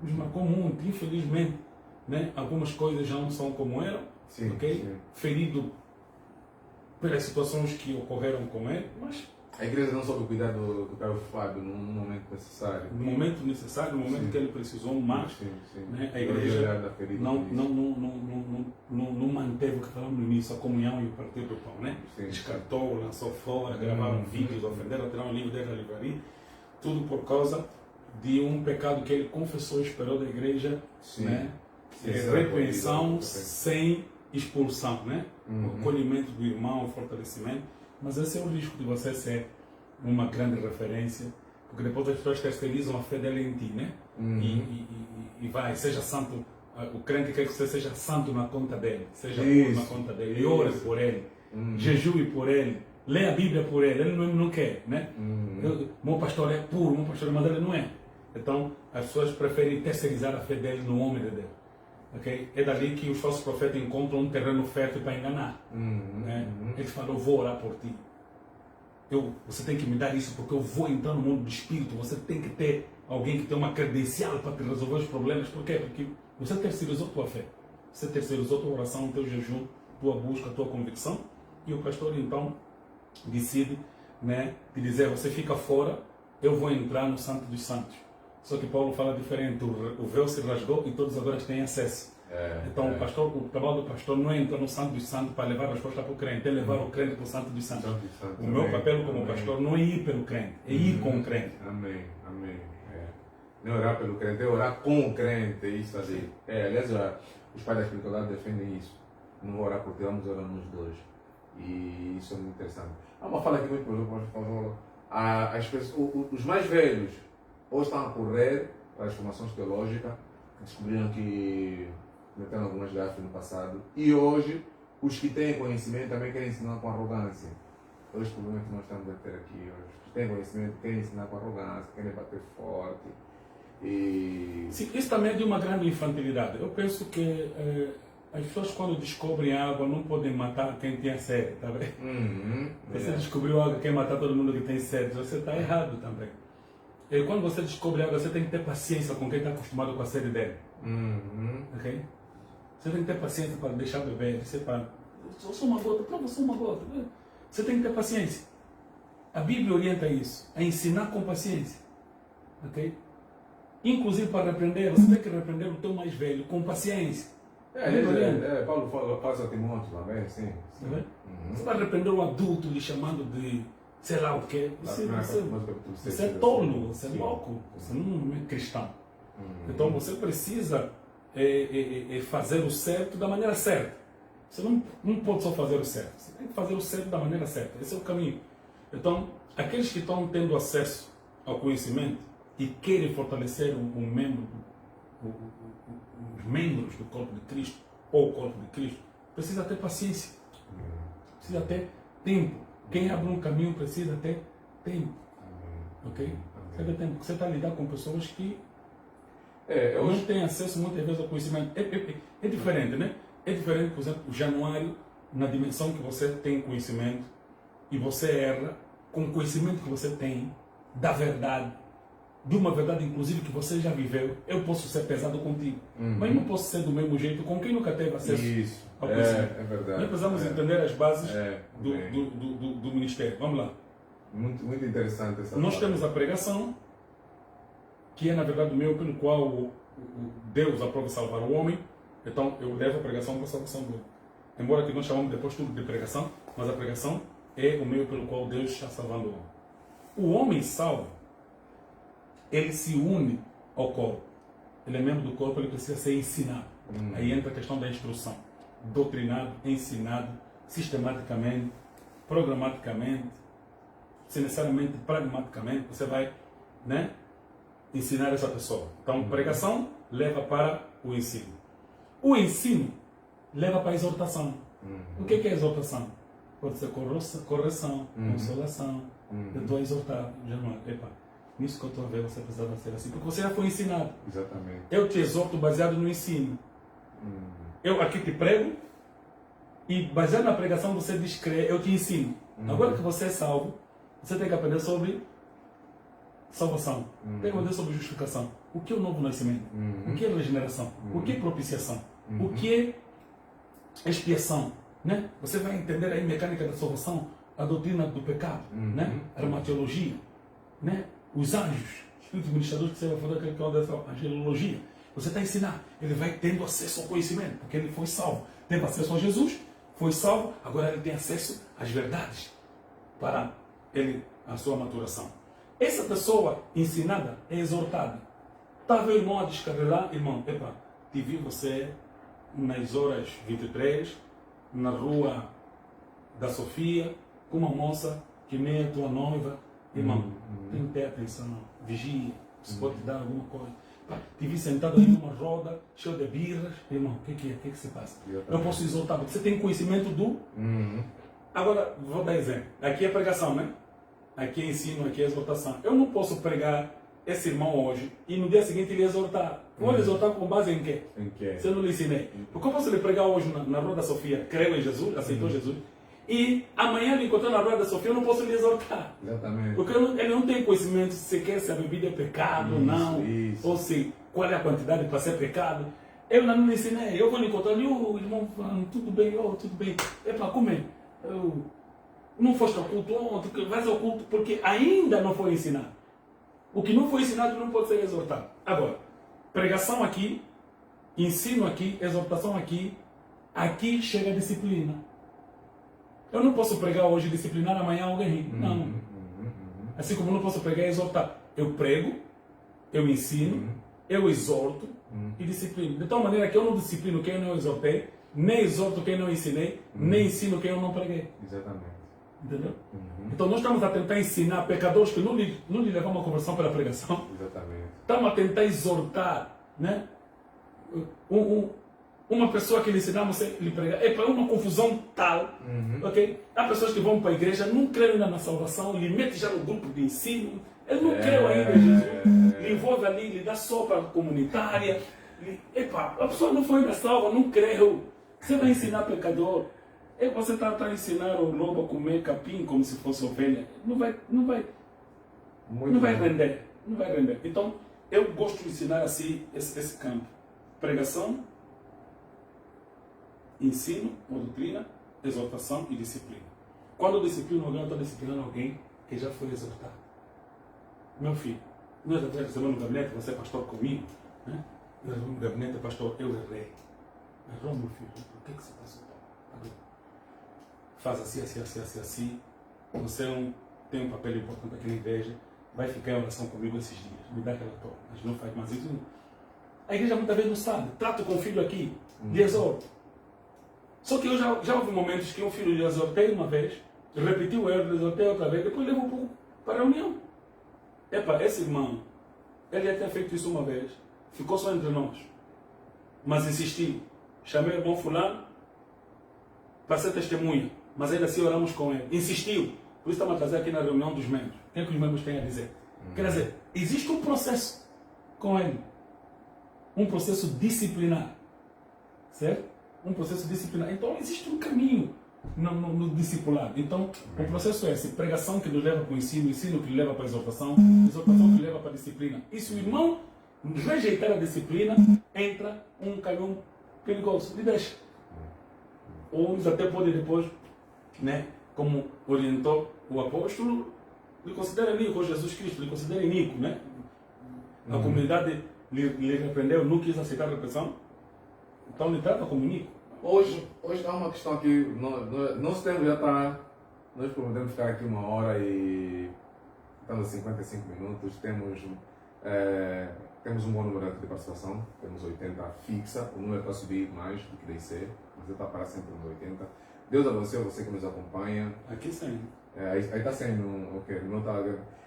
Nos marcou muito, infelizmente. Né? Algumas coisas já não são como eram. Ferido pelas situações que ocorreram com ele, mas... A igreja não soube cuidar do Carl Fábio no momento necessário. No momento necessário, no momento que ele precisou mais. Né? A igreja não manteve o que falamos no início, a comunhão e o partir do pão. Né? Descartou, lançou fora, gravaram vídeos, ofenderam, tiraram o livro dele da livraria. Tudo por causa de um pecado que ele confessou e esperou da igreja. Né? Repreensão sem expulsão. Né? O acolhimento do irmão, o fortalecimento. Mas esse é o risco de você ser uma grande referência, porque depois as pessoas terceirizam a fé dele em ti, né? E vai, seja santo, o crente quer que você seja santo na conta dele, seja puro na conta dele, e ore por ele, jejue por ele, lê a Bíblia por ele, ele não quer, né? Meu pastor é puro, meu pastor mas ele não é. Então as pessoas preferem terceirizar a fé dele no homem de Deus. Okay? É dali que os falsos profetas encontram um terreno fértil para enganar. Né? Ele falou, vou orar por ti. Você tem que me dar isso porque eu vou entrar no mundo do espírito. Você tem que ter alguém que tem uma credencial para te resolver os problemas. Por quê? Porque você terceirizou tua fé. Você terceirizou tua oração, teu jejum, tua busca, tua convicção. E o pastor então decide, né, de dizer, você fica fora, eu vou entrar no Santo dos Santos. Só que Paulo fala diferente, o véu se rasgou e todos agora têm acesso. Então o trabalho do pastor não é entrar no Santo dos Santos para levar a resposta para o crente, é levar o crente para o Santo dos Santos. O meu papel como pastor não é ir pelo crente, é ir com o crente. Amém. Não é orar pelo crente, é orar com o crente, é isso ali. Aliás, os pais da espiritualidade defendem isso. Não orar por ti, vamos orar nos dois. E isso é muito interessante. Há uma fala aqui muito importante. Os mais velhos hoje estão a correr para as formações teológicas, descobriram que cometeram algumas gafes no passado, e hoje os que têm conhecimento também querem ensinar com arrogância. Dois problemas que nós estamos a ter aqui hoje. Os que têm conhecimento querem ensinar com arrogância, querem bater forte. Sim, isso também é de uma grande infantilidade. Eu penso que as pessoas quando descobrem água não podem matar quem tem sede, tá vendo? Você descobriu água, quer matar todo mundo que tem sede, você está errado também. E quando você descobre água, você tem que ter paciência com quem está acostumado com a sede dele. Okay? Você tem que ter paciência para deixar beber, você para... Eu sou uma gota, prova, sou uma gota. Você tem que ter paciência. A Bíblia orienta isso, a ensinar com paciência. Okay? Inclusive para repreender, você tem que repreender o teu mais velho com paciência. Paulo faz a Timóteo também, sim. Você vai repreender um adulto lhe chamando de sei lá o quê. Você é tolo, você é louco, você não é cristão. Então você precisa fazer o certo da maneira certa. Você não pode só fazer o certo, você tem que fazer o certo da maneira certa. Esse é o caminho. Então, aqueles que estão tendo acesso ao conhecimento e querem fortalecer um membro, os membros do corpo de Cristo, ou o corpo de Cristo, precisa ter paciência, precisa ter tempo. Quem abre um caminho precisa ter tempo. Ok? Precisa ter tempo. Você está a lidar com pessoas que não têm acesso muitas vezes ao conhecimento. É diferente, né? É diferente, por exemplo, o Januário, na dimensão que você tem conhecimento e você erra com o conhecimento que você tem da verdade, de uma verdade inclusive que você já viveu. Eu posso ser pesado contigo, mas não posso ser do mesmo jeito com quem nunca teve acesso ao conhecimento. É verdade. Nós precisamos entender as bases do ministério. Vamos lá. Muito interessante essa Nós palavra. temos a pregação, que é na verdade o meio pelo qual o Deus aprova salvar o homem. Então eu levo a pregação para a salvação do homem. Embora que nós chamamos depois tudo de pregação, mas a pregação é o meio pelo qual Deus está salvando o homem. O homem salvo, ele se une ao corpo. Ele é membro do corpo, ele precisa ser ensinado. Aí entra a questão da instrução. Doutrinado, ensinado, sistematicamente, programaticamente, se necessariamente pragmaticamente, você vai, né, ensinar essa pessoa. Então, pregação leva para o ensino. O ensino leva para a exortação. O que é exortação? Pode ser correção, consolação. Eu estou a exortar, Januário. Epa, nisso que eu estou a ver, você precisava ser assim, porque você já foi ensinado. Exatamente. Eu te exorto baseado no ensino. Eu aqui te prego e baseado na pregação você diz crer, eu te ensino. Agora que você é salvo, você tem que aprender sobre salvação. Tem que aprender sobre justificação. O que é o novo nascimento? O que é regeneração? O que é propiciação? O que é expiação? Né? Você vai entender aí a mecânica da salvação, a doutrina do pecado, né? A armateologia, né? Os anjos, espíritos ministradores que você vai fazer aquela dessa angelologia. Você está a ensinar, ele vai tendo acesso ao conhecimento, porque ele foi salvo. Teve acesso a Jesus, foi salvo, agora ele tem acesso às verdades para ele, a sua maturação. Essa pessoa ensinada é exortada. Estava o irmão a descarregar, irmão, epa, te vi você nas horas 23, na rua da Sofia, com uma moça que nem é tua noiva. Irmão, tem que ter atenção, vigia, se pode te dar alguma coisa. Te vi sentado ali numa roda, cheio de birras. Irmão, o que é? O que se passa? Eu posso exortar, porque você tem conhecimento do... Agora, vou dar exemplo. Aqui é pregação, né? Aqui é ensino, aqui é exortação. Eu não posso pregar esse irmão hoje e no dia seguinte ele exortar. Vou lhe exortar com base em quê? Em quê? Se eu não lhe ensinei. Porque eu posso lhe pregar hoje na Rua da Sofia, creu em Jesus, aceitou Jesus, e amanhã ele encontrou na Rua da Sofia, eu não posso lhe exortar. Exatamente. Porque ele não tem conhecimento sequer se a bebida é pecado ou não, ou se qual é a quantidade para ser pecado. Eu não lhe ensinei. Eu vou lhe encontrar ali, irmão, tudo bem, tudo bem. É para comer. Eu não foste ao culto ontem, vais ao culto porque ainda não foi ensinado. O que não foi ensinado não pode ser exortado. Agora, pregação aqui, ensino aqui, exortação aqui, aqui chega a disciplina. Eu não posso pregar hoje e disciplinar amanhã alguém. Não. Assim como eu não posso pregar e exortar. Eu prego, eu ensino, eu exorto e disciplino. De tal maneira que eu não disciplino quem eu não exortei, nem exorto quem eu não ensinei, nem ensino quem eu não preguei. Exatamente. Entendeu? Então nós estamos a tentar ensinar pecadores que não lhe levamos a conversão pela pregação. Exatamente. Estamos a tentar exortar, né? Uma pessoa que lhe ensinamos a lhe pregar. É para uma confusão tal, ok? Há pessoas que vão para a igreja, não creem ainda na salvação, lhe mete já no grupo de ensino, ele não crê ainda em Jesus, lhe envolve ali, lhe dá sopa comunitária. Epa, a pessoa não foi ainda salva, não creu. Você vai ensinar pecador. Você está a ensinar o lobo a comer capim como se fosse ovelha. Não vai render. Não vai render. Então, eu gosto de ensinar assim esse campo. Pregação, ensino, ou doutrina, exortação e disciplina. Quando eu disciplino alguém, eu estou disciplinando alguém que já foi exortado. Meu filho, nós já recebemos no gabinete, você é pastor comigo, né? No gabinete, pastor, eu errei. Errou, meu filho, por que você passou? Faz assim. Você tem um papel importante aqui na igreja, vai ficar em oração comigo esses dias, me dá aquela toque, mas não faz mais isso. A igreja muitas vezes não sabe, trato com o filho aqui, de exorto. Só que eu já houve momentos que um filho lhe exortei uma vez, repetiu o erro, lhe exortei outra vez, depois levou um pouco para a reunião. Epa, esse irmão, ele já tinha feito isso uma vez, ficou só entre nós, mas insistiu. Chamei o irmão fulano para ser testemunha, mas ainda assim oramos com ele. Insistiu. Por isso estamos a trazer aqui na reunião dos membros. O que é que os membros têm a dizer? Quer dizer, existe um processo com ele. Um processo disciplinar. Certo? Um processo disciplinar. Então existe um caminho no discipulado. Então o processo é esse. Pregação que nos leva para o ensino que nos leva para a exortação que nos leva para a disciplina. E se o irmão rejeitar a disciplina, entra um caminho perigoso. E deixa. Ou uns até podem depois, né, como orientou o apóstolo, lhe considera Nico, ou Jesus Cristo, lhe considera Nico, né? A comunidade lhe repreendeu, não quis aceitar a repressão, então lhe trata como Nico. Hoje há uma questão aqui, nosso tempo já está, nós prometemos ficar aqui 1 hora e estamos a 55 minutos, temos um bom número de participação, temos 80 fixa, o número está a subir mais do que deve ser, mas está para sempre nos 80. Deus abençoe você que nos acompanha. Aqui sim. Aí está sendo, ok, não está.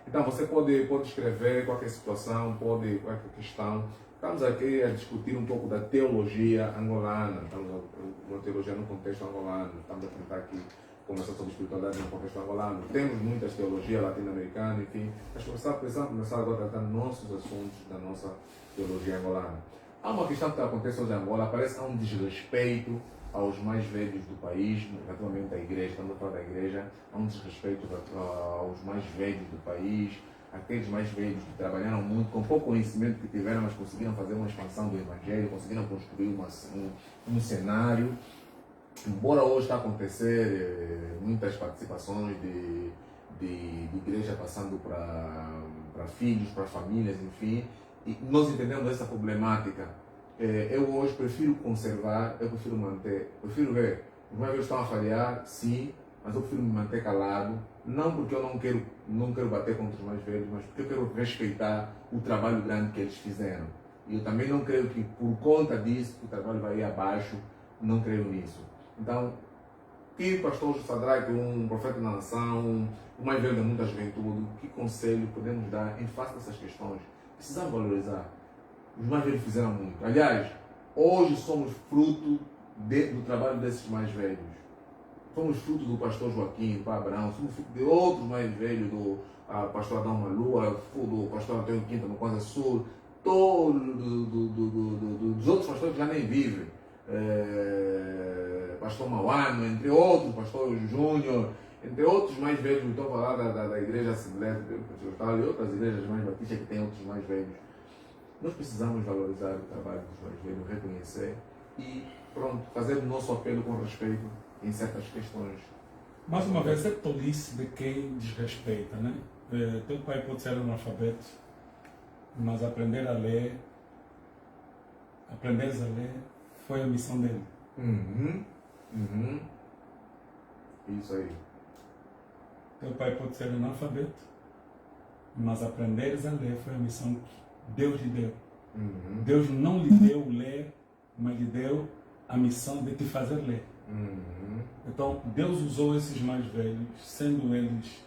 Então você pode escrever qualquer situação, qualquer questão. Estamos aqui a discutir um pouco da teologia angolana, estamos uma teologia no contexto angolano, estamos a tentar aqui conversar sobre espiritualidade no contexto angolano. Temos muitas teologias latino-americanas, enfim, mas precisamos começar agora a tratar nossos assuntos da nossa teologia angolana. Há uma questão que acontece hoje em Angola, parece que há um desrespeito aos mais velhos do país, naturalmente da igreja, estamos a falar da igreja, há um desrespeito aos mais velhos do país, aqueles mais velhos que trabalharam muito, com pouco conhecimento que tiveram, mas conseguiram fazer uma expansão do evangelho, conseguiram construir um cenário. Embora hoje está a acontecer muitas participações de igreja passando para filhos, para famílias, enfim, e nós entendemos essa problemática. Eu hoje prefiro conservar, eu prefiro manter, prefiro ver. Os mais velhos estão a falhar, sim, mas eu prefiro me manter calado, não porque eu não quero bater contra os mais velhos, mas porque eu quero respeitar o trabalho grande que eles fizeram. E eu também não creio que por conta disso o trabalho vai ir abaixo, não creio nisso. Então, que pastor Sadraque, um profeta da nação, o mais velho de muita juventude, que conselho podemos dar em face dessas questões? Precisamos valorizar. Os mais velhos fizeram muito. Aliás, hoje somos fruto do trabalho desses mais velhos. Somos fruto do pastor Joaquim, do pai Abraão, somos fruto de outros mais velhos, do pastor Adão Malua, do pastor Antônio Quinta no Quasa Sul, todos dos outros pastores que já nem vivem. Pastor Mauano, entre outros, pastor Júnior, entre outros mais velhos, estou a falar da igreja Assembleia Pentecostal e outras igrejas mais batistas que têm outros mais velhos. Nós precisamos valorizar o trabalho dos mais velhos, reconhecer e, pronto, fazer o nosso apelo com respeito em certas questões. Mais uma vez, é tolice de quem desrespeita, né? Teu pai pode ser analfabeto, mas aprenderes a ler foi a missão dele. Isso aí. Teu pai pode ser analfabeto, mas aprenderes a ler foi a missão que Deus lhe deu. Deus não lhe deu ler, mas lhe deu a missão de te fazer ler. Então, Deus usou esses mais velhos, sendo eles,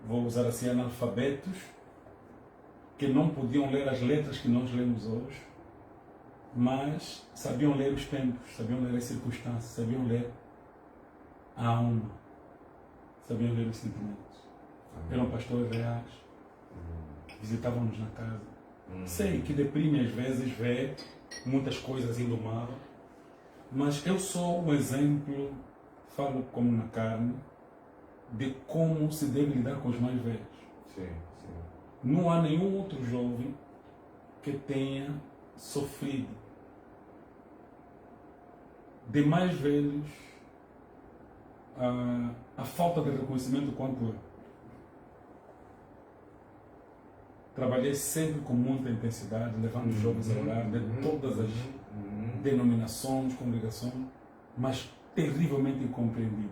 vou usar assim, analfabetos, que não podiam ler as letras que nós lemos hoje, mas sabiam ler os tempos, sabiam ler as circunstâncias, sabiam ler a alma, sabiam ler os sentimentos. Eram pastores reais, visitavam-nos na casa. Sei que deprime às vezes ver muitas coisas indo mal, mas eu sou um exemplo, falo como na carne, de como se deve lidar com os mais velhos. Sim. Não há nenhum outro jovem que tenha sofrido de mais velhos a falta de reconhecimento quanto eu. Trabalhei sempre com muita intensidade, levando os jovens a orar de todas as denominações, congregações, mas terrivelmente incompreendido.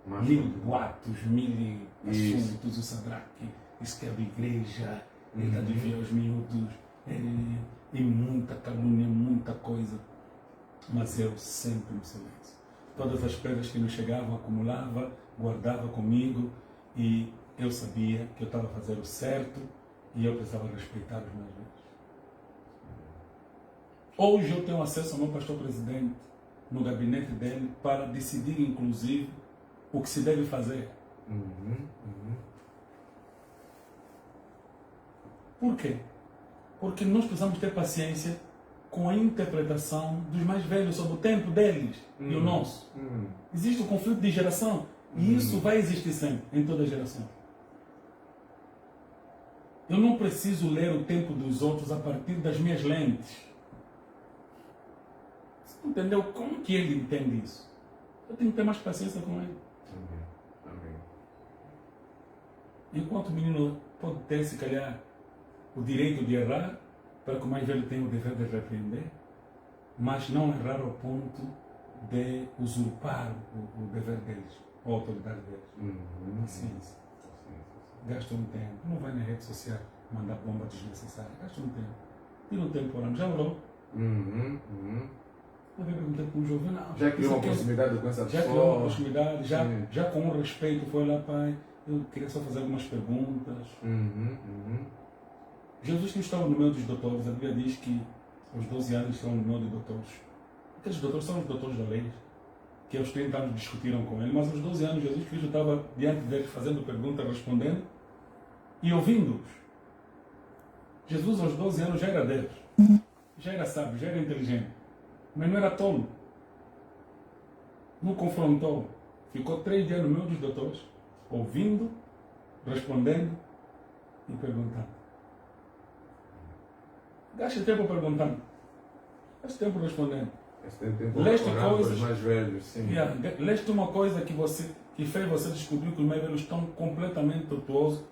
Mil boatos, mil assuntos, o Sadraque, isso que é da igreja, ele está de ver aos miúdos, e muita calúnia, muita coisa. Mas eu sempre no silêncio. Todas as pedras que me chegavam, acumulava, guardava comigo e eu sabia que eu estava a fazer o certo e eu precisava respeitar os meus velhos. Hoje eu tenho acesso ao meu pastor-presidente no gabinete dele para decidir, inclusive, o que se deve fazer. Por quê? Porque nós precisamos ter paciência com a interpretação dos mais velhos sobre o tempo deles e o nosso. Existe um conflito de geração e isso vai existir sempre, em toda geração. Eu não preciso ler o tempo dos outros a partir das minhas lentes. Você entendeu como que ele entende isso? Eu tenho que ter mais paciência com ele. Amém. Enquanto o menino pode ter, se calhar, o direito de errar, para que o mais velho tenha o dever de repreender, mas não errar ao ponto de usurpar o dever deles, a autoridade deles. Paciência. Gasta um tempo. Não vai na rede social mandar bomba desnecessária. Gasta um tempo. Tira um tempo orando. Já orou? Eu perguntei para um jovem, não. Já criou uma proximidade com essa pessoa? Já criou uma proximidade, já com respeito foi lá, pai. Eu queria só fazer algumas perguntas. Jesus que estava no meio dos doutores, a Bíblia diz que aos 12 anos estão no meio de doutores. Aqueles doutores são os doutores da lei, que aos 30 anos discutiram com ele, mas aos 12 anos Jesus Cristo estava diante deles fazendo perguntas, respondendo e ouvindo-os. Jesus aos 12 anos já era Deus, já era sábio, já era inteligente, mas não era tolo. Não confrontou. Ficou 3 dias no meio dos doutores, ouvindo, respondendo e perguntando. Gaste tempo perguntando. Gaste tempo respondendo. Leste coisas mais velhos, sim. Leste uma coisa que fez você descobrir que os mais velhos estão completamente tortuosos.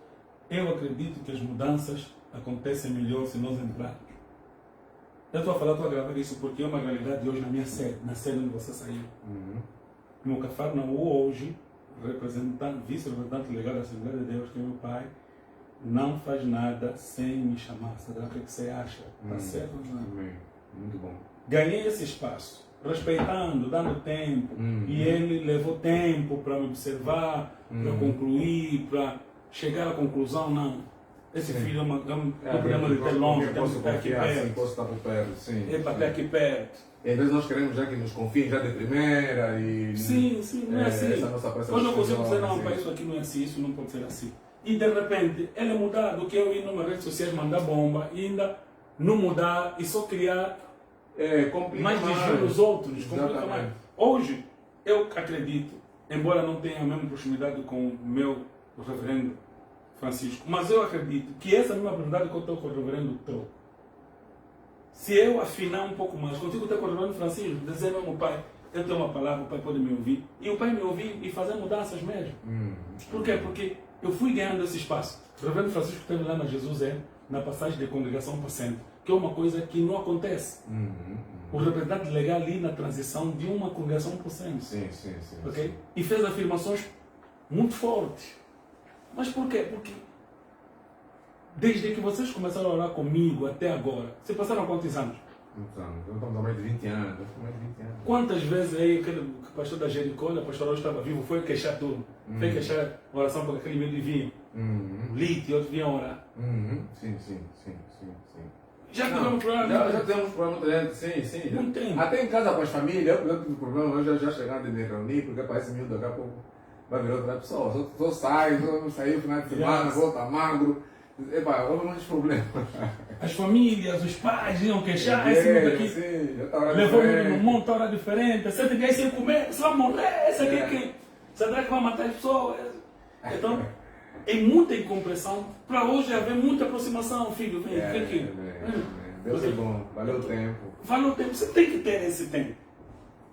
Eu acredito que as mudanças acontecem melhor se nós entrarmos. Eu estou a falar, estou a gravar isso porque é uma realidade hoje na minha sede, na sede onde você saiu. No Cafarnaum hoje, vice-representante legal da Assembleia de Deus, que é meu pai, não faz nada sem me chamar. Sabe o que você acha? Está certo ou não? Muito bom. Ganhei esse espaço, respeitando, dando tempo. E ele levou tempo para me observar, para concluir, para chegar à conclusão. Não, esse filho é um problema de ter longe, temos que estar aqui perto. Posso estar por perto, sim. É para estar aqui perto. E às vezes nós queremos já que nos confiem já de primeira e... Sim, não é assim. Hoje eu consigo dizer, não, para isso aqui não é assim, isso não pode ser assim. E de repente, ele mudar do que eu ir numa rede social mandar bomba, e ainda não mudar e só criar mais desvio nos outros. Complica mais. Hoje, eu acredito, embora não tenha a mesma proximidade com o meu reverendo Francisco, mas eu acredito que essa mesma proximidade que eu estou com o reverendo Tro, se eu afinar um pouco mais, consigo ter com o reverendo Francisco, dizer mesmo, pai, eu tenho uma palavra, o pai pode me ouvir, e o pai me ouvir e fazer mudanças mesmo. Por quê? Porque eu fui ganhando esse espaço. O reverendo Francisco esteve lá na Jesus na passagem de congregação para centro, que é uma coisa que não acontece. O representante legal ali na transição de uma congregação para o centro. Sim. Okay? E fez afirmações muito fortes. Mas por quê? Porque desde que vocês começaram a orar comigo até agora, vocês passaram quantos anos? Muitos anos. Estamos há mais de 20 anos. Quantas vezes aí aquele pastor da Jericó, o pastor hoje estava vivo, foi queixar tudo. Foi queixar a oração porque aquele meio vinha. Lite e outros vinham orar. Sim. Já tivemos problema. Já temos problema muito grande, sim. Não tem. Até em casa com as famílias, eu tive problema, eu já chegando de me reunir, porque parece miúdo daqui a pouco vai virar outra pessoa. Só saio no final de semana, volta magro. Houve muitos problemas. As famílias, os pais iam queixar, esse mundo aqui levou-me num monte de hora diferente, 7 dias sem comer, você vai morrer, esse aqui será que vai matar as pessoas? Então, é muita incompreensão. Para hoje haver muita aproximação, filho, vem aqui. Deus é bom, valeu o tempo. Valeu o tempo, você tem que ter esse tempo.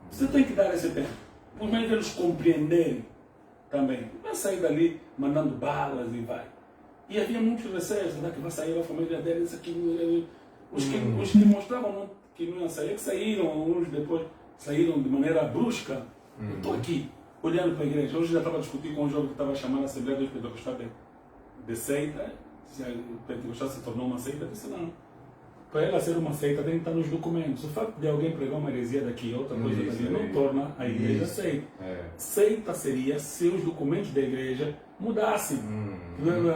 Você tem que dar esse tempo. Por meio de eles compreenderem também. Não vai sair dali mandando balas e vai. E havia muitos receios, né, que vai sair a família deles aqui. Os que mostravam que não iam sair, que saíram, alguns depois saíram de maneira brusca. Eu estou aqui, olhando para a igreja. Hoje já estava discutindo com um jovem que estava chamando a Assembleia dos Pentecostais de seita. Se o Pentecostal se tornou uma seita, eu disse não. para ela ser uma seita tem que estar nos documentos. O facto de alguém pregar uma heresia daqui e outra coisa Isso, dali não torna a igreja seita. Seita seria se os documentos da igreja mudassem.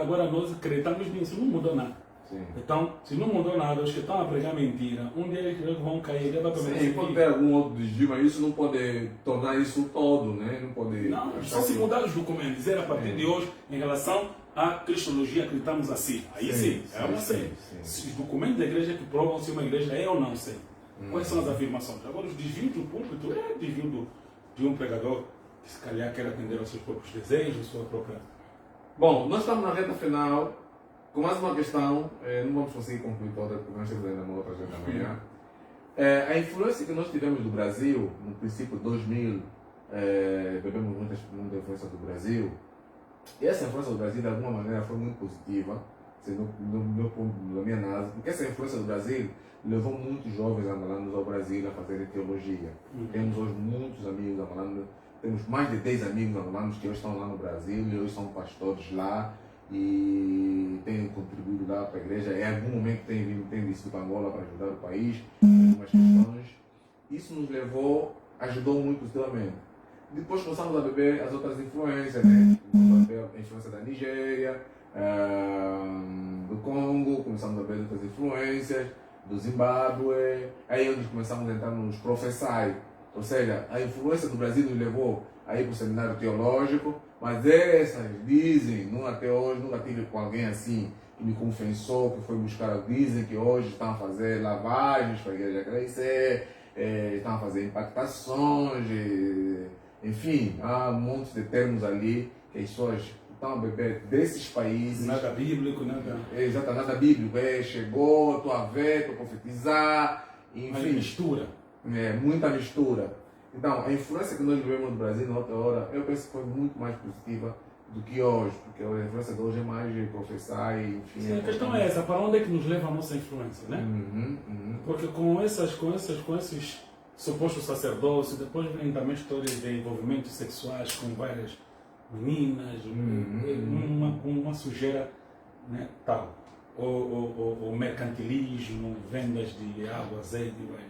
Agora nós acreditamos nisso, não mudou nada. Sim. Então, se não mudou nada, os que estão a pregar mentira, um dia eles vão cair, ele vai começar Sim, pode ter algum outro desvio, mas isso não pode tornar isso todo, né? Não pode. Não, só se mudar os documentos, dizer a partir de hoje, em relação à cristologia, acreditamos assim. Aí sim, é uma seita. Os documentos da igreja que provam se uma igreja é ou não seita. Quais são as afirmações? Agora, os desvios do púlpito é desvio de um pregador que se calhar quer atender aos seus próprios desejos, sua própria. Bom, nós estamos na reta final. Com mais uma questão, não vamos conseguir concluir toda, porque nós temos ainda uma outra agenda amanhã. A influência que nós tivemos do Brasil, no princípio de 2000, bebemos muita influência do Brasil, e essa influência do Brasil, de alguma maneira, foi muito positiva, na minha análise, porque essa influência do Brasil levou muitos jovens angolanos ao Brasil a fazerem teologia. Temos hoje muitos amigos angolanos, temos mais de 10 amigos angolanos que hoje estão lá no Brasil, e hoje são pastores lá, e tem contribuído lá para a igreja. Em algum momento tem vindo para Angola para ajudar o país em algumas questões. Isso nos ajudou muito positivamente. Depois começamos a beber as outras influências, né? Começamos a beber a influência da Nigéria, do Congo, começamos a beber outras influências, do Zimbábue. Aí onde começamos a entrar nos professais, ou seja, a influência do Brasil nos levou a ir para o seminário teológico. Mas essas dizem, até hoje, nunca tive com alguém assim que me confessou, que foi buscar, dizem que hoje estão a fazer lavagens para a igreja crescer, estão a fazer impactações, enfim, há um monte de termos ali que as pessoas estão a beber desses países. Nada bíblico, nada. Exato, nada bíblico. Chegou, estou a ver, estou a profetizar, enfim. Uma mistura. Muita mistura. Então, a influência que nós vivemos no Brasil na outra hora, eu penso que foi muito mais positiva do que hoje, porque a influência de hoje é mais de professar e enfim. Sim, a questão é essa, para onde é que nos leva a nossa influência, né? Porque com esses supostos sacerdócios, depois vem também histórias de envolvimentos sexuais com várias meninas, uma sujeira, né, tal. O mercantilismo, vendas de água, azeite, vai.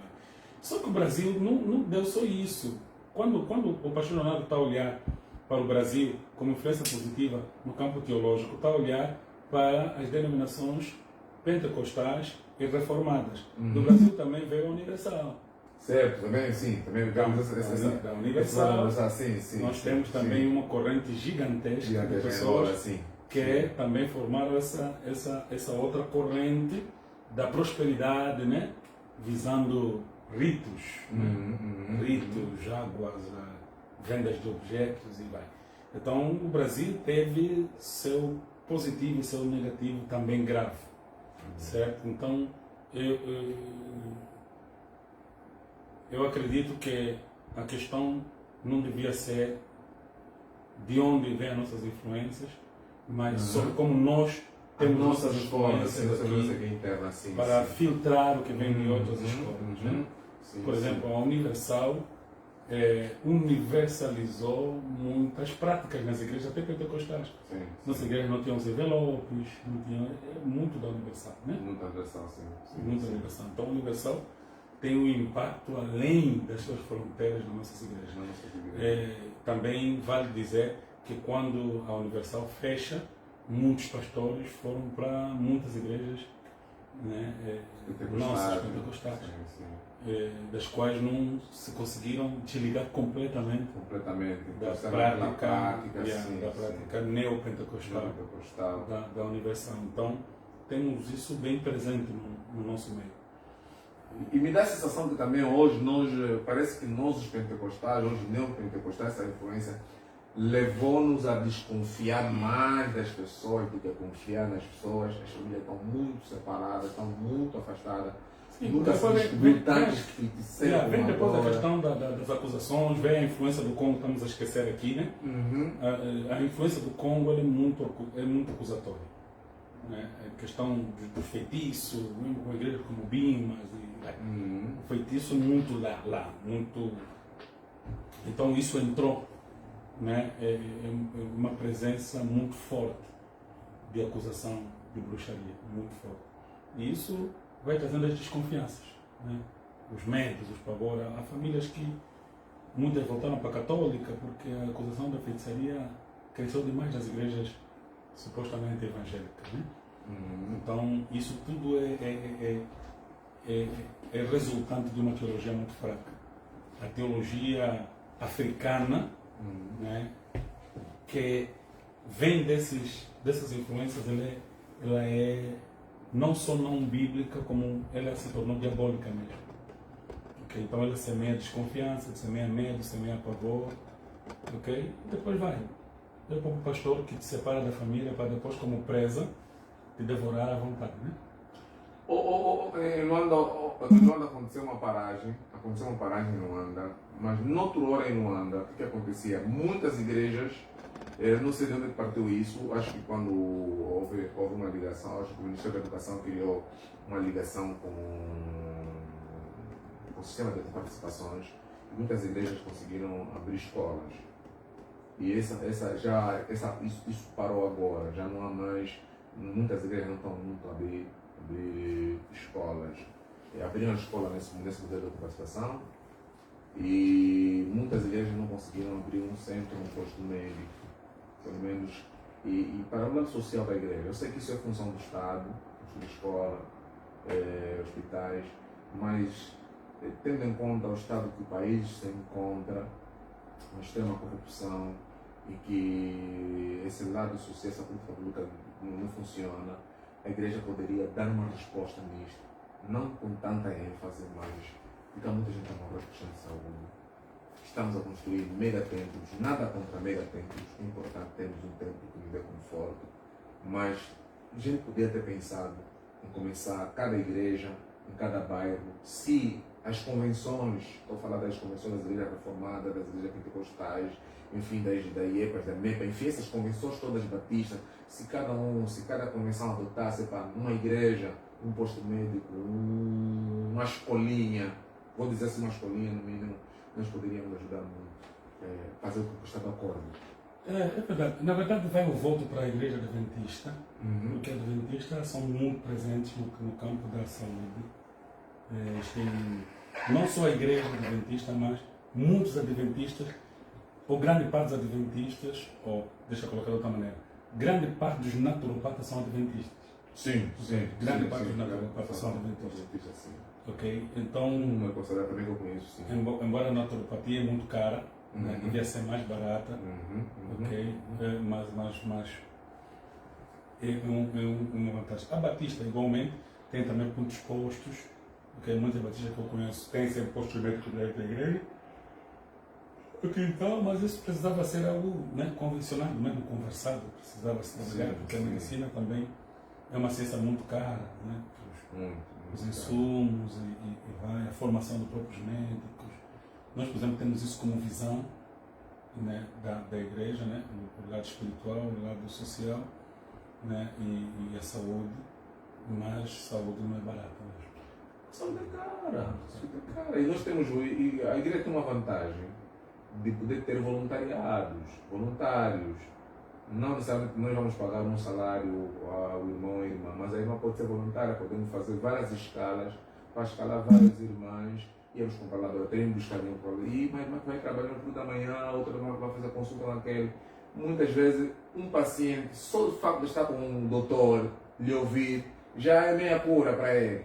Só que o Brasil não deu só isso. Quando o pastor Leonardo está a olhar para o Brasil como influência positiva no campo teológico, está a olhar para as denominações pentecostais e reformadas. Do Brasil também veio a Universal. Certo, também sim, também vemos da Universal. Sim, nós temos também uma corrente gigantesca de pessoas que também formaram essa outra corrente da prosperidade, né? Visando ritos, ritos, águas, vendas de objetos e vai. Então o Brasil teve seu positivo e seu negativo também grave, certo? Então eu acredito que a questão não devia ser de onde vêm as nossas influências, mas sobre como nós temos nossas influências aqui interna, para filtrar o que vem de outras escolas, né? Por exemplo, a Universal universalizou muitas práticas nas igrejas, até pentecostais. Nossa igreja não tinha os envelopes, não tinha, muito da Universal, né? Muita Universal, sim. Muita Universal. Então, a Universal tem um impacto além das suas fronteiras nas nossas igrejas. Também vale dizer que quando a Universal fecha, muitos pastores foram para muitas igrejas, né, nossas pentecostais, das quais não se conseguiram desligar completamente da prática neopentecostal da Universal. Então, temos isso bem presente no nosso meio. E me dá a sensação que também hoje parece que nós os pentecostais, hoje neopentecostais, essa influência levou-nos a desconfiar mais das pessoas do que a confiar nas pessoas. As famílias estão muito separadas, estão muito afastadas. Sim, nunca se descobriu tantos feiticeiros. Vem depois a questão das acusações, vem a influência do Congo, estamos a esquecer aqui, né? A influência do Congo é muito acusatória. Né? A questão do feitiço, mesmo com igrejas como Bimas, o feitiço muito lá, muito. Então isso entrou, né? É uma presença muito forte de acusação de bruxaria, muito forte. E isso vai trazendo as desconfianças, né? Os medos, os pavores. Há famílias que muitas voltaram para a católica porque a acusação da feitiçaria cresceu demais nas igrejas supostamente evangélicas, né? Então, isso tudo é resultante de uma teologia muito fraca. A teologia africana, né, que vem dessas influências, ela é não só não bíblica, como ela se tornou diabólica mesmo. Okay? Então ela semeia desconfiança, semeia medo, semeia pavor. Okay? E depois vai. Depois para o pastor que te separa da família para depois, como presa, te devorar à vontade. Né? Em Luanda aconteceu uma paragem em Luanda, mas noutra hora em Luanda, o que acontecia? Muitas igrejas, não sei de onde partiu isso, acho que quando houve uma ligação, acho que o Ministério da Educação criou uma ligação com o sistema de participações, e muitas igrejas conseguiram abrir escolas. E isso parou agora, já não há mais, muitas igrejas não estão muito a abrir escolas. Abriram a escola nesse modelo de participação e muitas igrejas não conseguiram abrir um centro, um posto médico, pelo menos, e para o lado social da igreja. Eu sei que isso é função do Estado, de escola, hospitais, mas tendo em conta o estado que o país se encontra, uma extrema corrupção e que esse lado social, essa política pública não funciona, a igreja poderia dar uma resposta nisto, não com tanta ênfase, mas fica muita gente a morrer por questão de saúde. Estamos a construir megatemplos, nada contra megatemplos, é importante termos um templo que nos dê conforto, mas a gente poderia ter pensado em começar cada igreja, em cada bairro, se as convenções, estou a falar das convenções das igrejas reformadas, das igrejas pentecostais, enfim, da IEPAS, da MEPA, enfim, essas convenções todas batistas, se cada convenção adotasse para uma igreja, um posto médico, uma escolinha, vou dizer assim, uma escolinha no mínimo, nós poderíamos ajudar muito, fazer o que o Estado acorde. É verdade. Na verdade, vai o voto para a igreja adventista, porque os adventistas são muito presentes no campo da saúde. Não só a igreja adventista, mas muitos adventistas, ou grande parte dos adventistas, ou deixa eu colocar de outra maneira, grande parte dos naturopatas são adventistas. Sim. Grande parte dos naturopatas são adventistas. Sim. Ok? Então, uma coisa também que eu conheço, sim. Embora a naturopatia é muito cara, né, devia ser mais barata, ok? Mas é uma vantagem. A Batista, igualmente, tem também pontos postos, okay? Muitas batistas que eu conheço têm sempre postos médicos da igreja. Ok, então, mas isso precisava ser algo, né, convencionado, mesmo conversado, precisava se trabalhar, porque a medicina também é uma ciência muito cara, né? Os insumos a formação dos próprios médicos. Nós, por exemplo, temos isso como visão, né, da igreja, né, o lado espiritual, o lado social, né, e a saúde, mas saúde não é barata mesmo. Saúde é cara. E nós temos, e a igreja tem uma vantagem de poder ter voluntários. Não necessariamente nós vamos pagar um salário ao irmão ou irmã, mas a irmã pode ser voluntária, podemos fazer várias escalas para escalar várias irmãs, íamos comprar laboratório, buscar dinheiro para ali, uma irmã que vai trabalhar no período da manhã, outra irmã que vai fazer consulta naquele. Muitas vezes, um paciente, só o fato de estar com um doutor, lhe ouvir, já é meia cura para ele.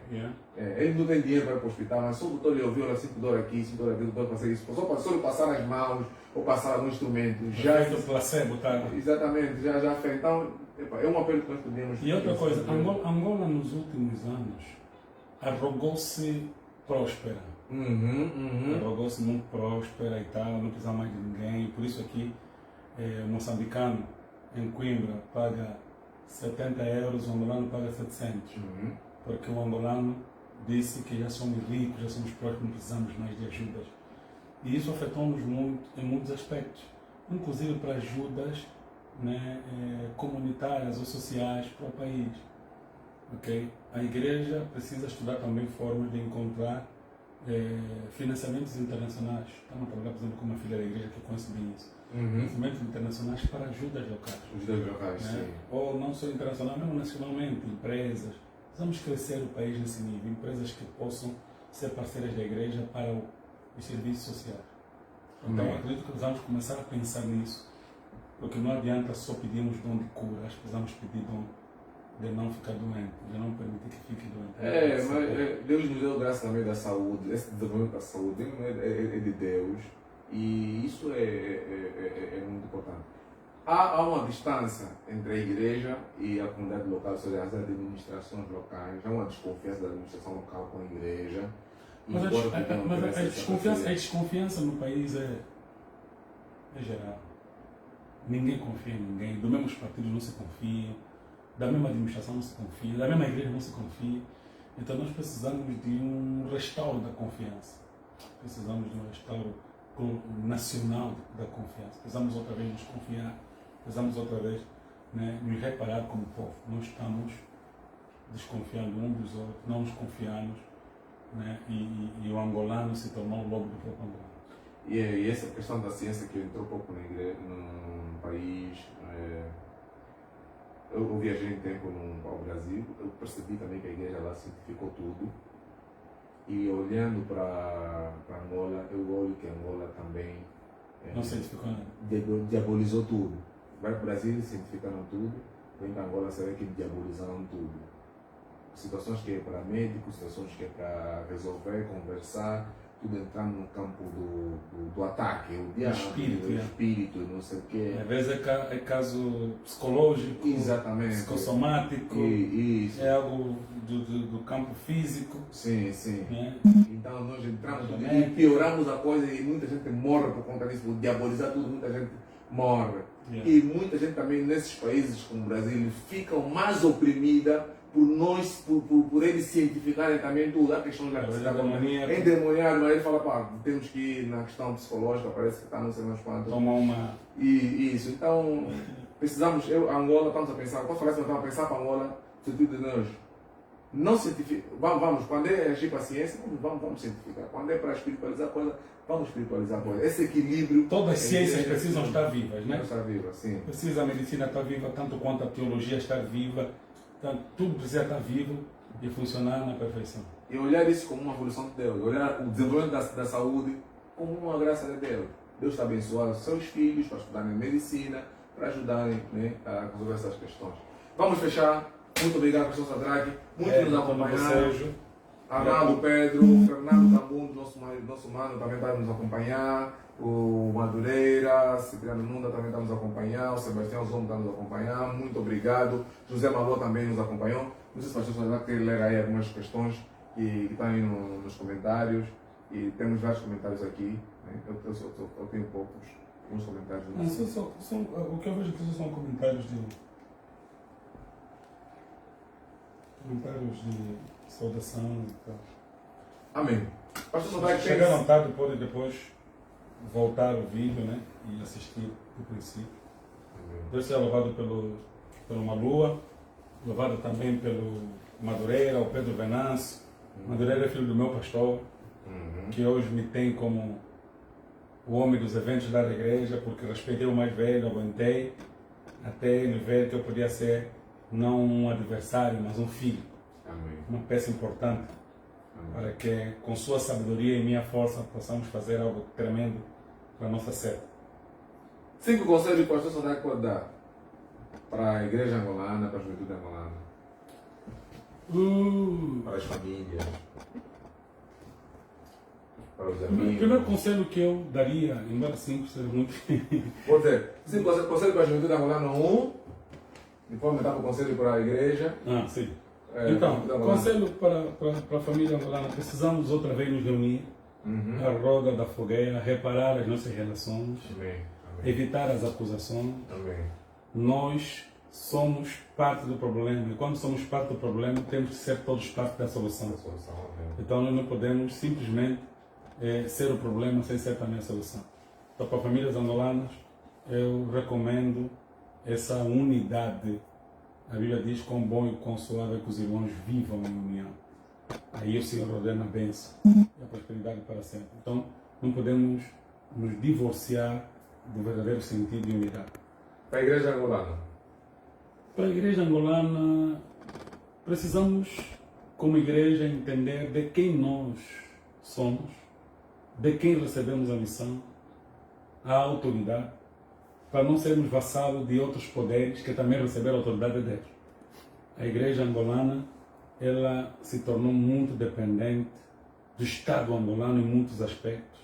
Ele não tem dinheiro para ir para o hospital, mas só o doutor lhe ouviu, olha, sinto dor aqui, sinto dor aqui, o doutor fazer isso. Só lhe passar as mãos ou passar algum instrumento. Já é placebo, tá? Exatamente, já fez. Então, é um apelo que nós podemos... E outra coisa, Angola nos últimos anos arrogou-se próspera. Arrogou-se muito próspera e tal, não precisa mais de ninguém. Por isso aqui, o moçambicano em Coimbra paga 70 euros, o angolano paga 700. Porque o angolano disse que já somos ricos, já somos próximos, não precisamos mais de ajudas. E isso afetou-nos muito em muitos aspectos, inclusive para ajudas, né, comunitárias ou sociais para o país. Okay? A igreja precisa estudar também formas de encontrar financiamentos internacionais. Estamos a trabalhar, por exemplo, com uma filha da igreja que conhece bem isso. Financiamentos internacionais para ajudas locais. Ajudas locais, né? sim. Ou não só internacional, mesmo nacionalmente, empresas, Precisamos crescer o país nesse nível, empresas que possam ser parceiras da igreja para os serviços sociais. Então, acredito que precisamos começar a pensar nisso, porque não adianta só pedirmos dom de cura, acho que precisamos pedir dom de não ficar doente, de não permitir que fique doente. Mas Deus nos deu graça também da saúde, esse desenvolvimento da saúde é de Deus, e isso é muito importante. Há uma distância entre a igreja e a comunidade local, ou seja, as administrações locais, há uma desconfiança da administração local com a igreja. Mas a desconfiança no país é geral. Ninguém confia em ninguém, dos mesmos partidos não se confia, da mesma administração não se confia, da mesma igreja não se confia. Então nós precisamos de um restauro da confiança. Precisamos de um restauro nacional da confiança. Precisamos outra vez nos confiar, precisamos outra vez, né, nos reparar como povo. Nós estamos desconfiando uns dos outros, não nos confiamos, né, e o angolano se tornou o lobo do próprio angolano. E essa questão da ciência que entrou pouco na igreja, no país, eu viajei um tempo ao Brasil, eu percebi também que a igreja lá cientificou tudo. E olhando para Angola, eu olho que Angola também não cientificou nada. Diabolizou tudo. Vai para o Brasil, cientificaram tudo, vem para Angola, você vê que diabolizaram tudo. Situações que é para médicos, situações que é para resolver, conversar, tudo entrando no campo do ataque, o diabo, o espírito, não sei o quê. Às vezes é caso psicológico, exatamente, psicossomático, isso. É algo do campo físico. Sim, sim. Né? Então nós entramos e pioramos a coisa e muita gente morre por conta disso, por diabolizar tudo, muita gente morre. Yeah. E muita gente também nesses países como o Brasil ficam mais oprimida por eles cientificarem também tudo, a questão da endemoniado, mas ele fala, pá, temos que ir na questão psicológica, parece que está não sei mais quanto. Toma uma... E isso, então precisamos, Angola, estamos a pensar, posso falar assim, estamos a pensar para Angola, no sentido de nós, não cientificar, vamos, quando é agir com a ciência, vamos cientificar, quando é para espiritualizar a coisa, vamos espiritualizar a coisa, esse equilíbrio... Todas as ciências precisam estar vivas, né? Estar vivas, sim. Precisa a medicina estar viva, tanto quanto a teologia estar viva. Então, tudo precisa estar vivo e funcionar na perfeição. E olhar isso como uma evolução de Deus, olhar o desenvolvimento da saúde como uma graça de Deus. Deus está abençoando os seus filhos para estudarem medicina, para ajudarem, né, a resolver essas questões. Vamos fechar. Muito obrigado, professor Sadraque. Muito nos acompanhar. Arnaldo Pedro, Fernando Tambundo, nosso mano, também está nos acompanhar. O Madureira, Cipriano Nunda também está nos acompanhar. O Sebastião Zomo está nos acompanhar. Muito obrigado. José Malô também nos acompanhou. Não sei se o pastor Sadraque quer ler aí algumas questões que estão aí nos comentários. E temos vários comentários aqui. Né? Eu tenho poucos. Uns comentários. O que eu vejo aqui são comentários de saudação e tal. Amém. Pastor Sadraque, chegaram tarde, pode depois voltar o vídeo, né, e assistir do princípio. Deus seja louvado pelo Malua, louvado também pelo Madureira, o Pedro Venâncio. Madureira é filho do meu pastor, que hoje me tem como o homem dos eventos da igreja, porque respeitei o mais velho, aguentei, até ele ver que eu podia ser não um adversário, mas um filho. Amém. Uma peça importante. Amém. Para que com sua sabedoria e minha força possamos fazer algo tremendo para a nossa sede. 5 conselhos que o pastor Sadraque pode dar para a igreja angolana, para a juventude angolana, para as famílias, para os amigos. O primeiro conselho que eu daria, embora simples, seja muito... Pode ser 5 conselhos para a juventude angolana, depois metade do conselho para a igreja. Sim. Então, conselho para a família angolana, precisamos outra vez nos reunir, à roda da fogueira, reparar as nossas relações, Amém. evitar as acusações. Amém. Nós somos parte do problema e quando somos parte do problema temos que ser todos parte da solução. Então nós não podemos simplesmente ser o problema sem ser também a solução. Então para famílias angolanas eu recomendo essa unidade. A Bíblia diz quão bom e quão suave é que os irmãos vivam em união. Aí o Senhor ordena a bênção e a prosperidade para sempre. Então não podemos nos divorciar do verdadeiro sentido de unidade. Para a igreja angolana? Para a igreja angolana, precisamos, como igreja, entender de quem nós somos, de quem recebemos a missão, a autoridade, para não sermos vassalos de outros poderes que também receberam a autoridade de Deus. A igreja angolana, ela se tornou muito dependente do Estado angolano em muitos aspectos.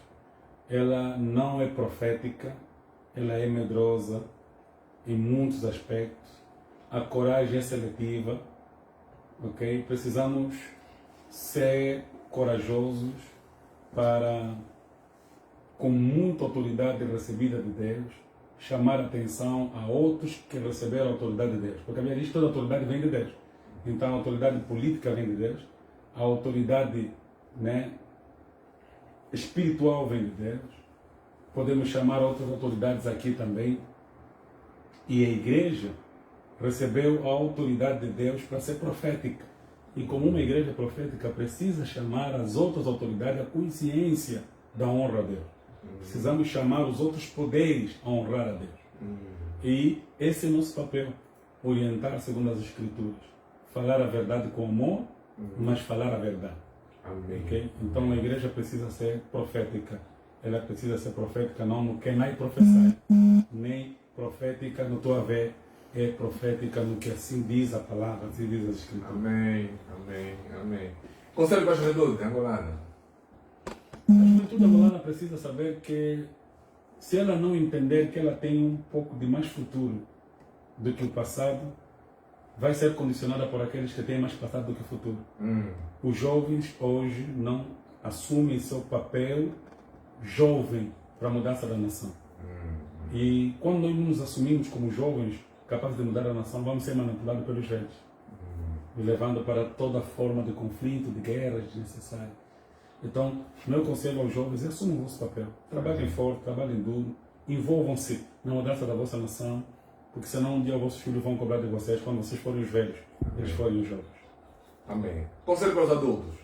Ela não é profética, ela é medrosa em muitos aspectos. A coragem é seletiva, ok? Precisamos ser corajosos para, com muita autoridade recebida de Deus, chamar a atenção a outros que receberam a autoridade de Deus. Porque a minha diz que toda a autoridade vem de Deus. Então a autoridade política vem de Deus, a autoridade, né, espiritual vem de Deus. Podemos chamar outras autoridades aqui também. E a igreja recebeu a autoridade de Deus para ser profética. E como uma igreja profética precisa chamar as outras autoridades à consciência da honra a Deus. Precisamos chamar os outros poderes a honrar a Deus. E esse é o nosso papel, orientar segundo as Escrituras. Falar a verdade com amor, mas falar a verdade. Amém. Okay? Então a igreja precisa ser profética. Ela precisa ser profética não no que nem professar, nem profética no tua ver, é profética no que assim diz a palavra, assim diz as Escrituras. Amém, amém, amém. Conselho para a juventude angolana. A juventude angolana precisa saber que, se ela não entender que ela tem um pouco de mais futuro do que o passado, vai ser condicionada por aqueles que têm mais passado do que futuro. Os jovens hoje não assumem seu papel jovem para a mudança da nação. E quando nós nos assumimos como jovens capazes de mudar a nação, vamos ser manipulados pelos velhos, levando para toda forma de conflito, de guerras desnecessárias. Então, meu conselho aos jovens é: assumam o vosso papel. Trabalhem forte, trabalhem duro, envolvam-se na mudança da vossa nação, porque senão um dia os vossos filhos vão cobrar de vocês quando vocês forem os velhos, eles forem os jovens. Amém. Conselho para os adultos.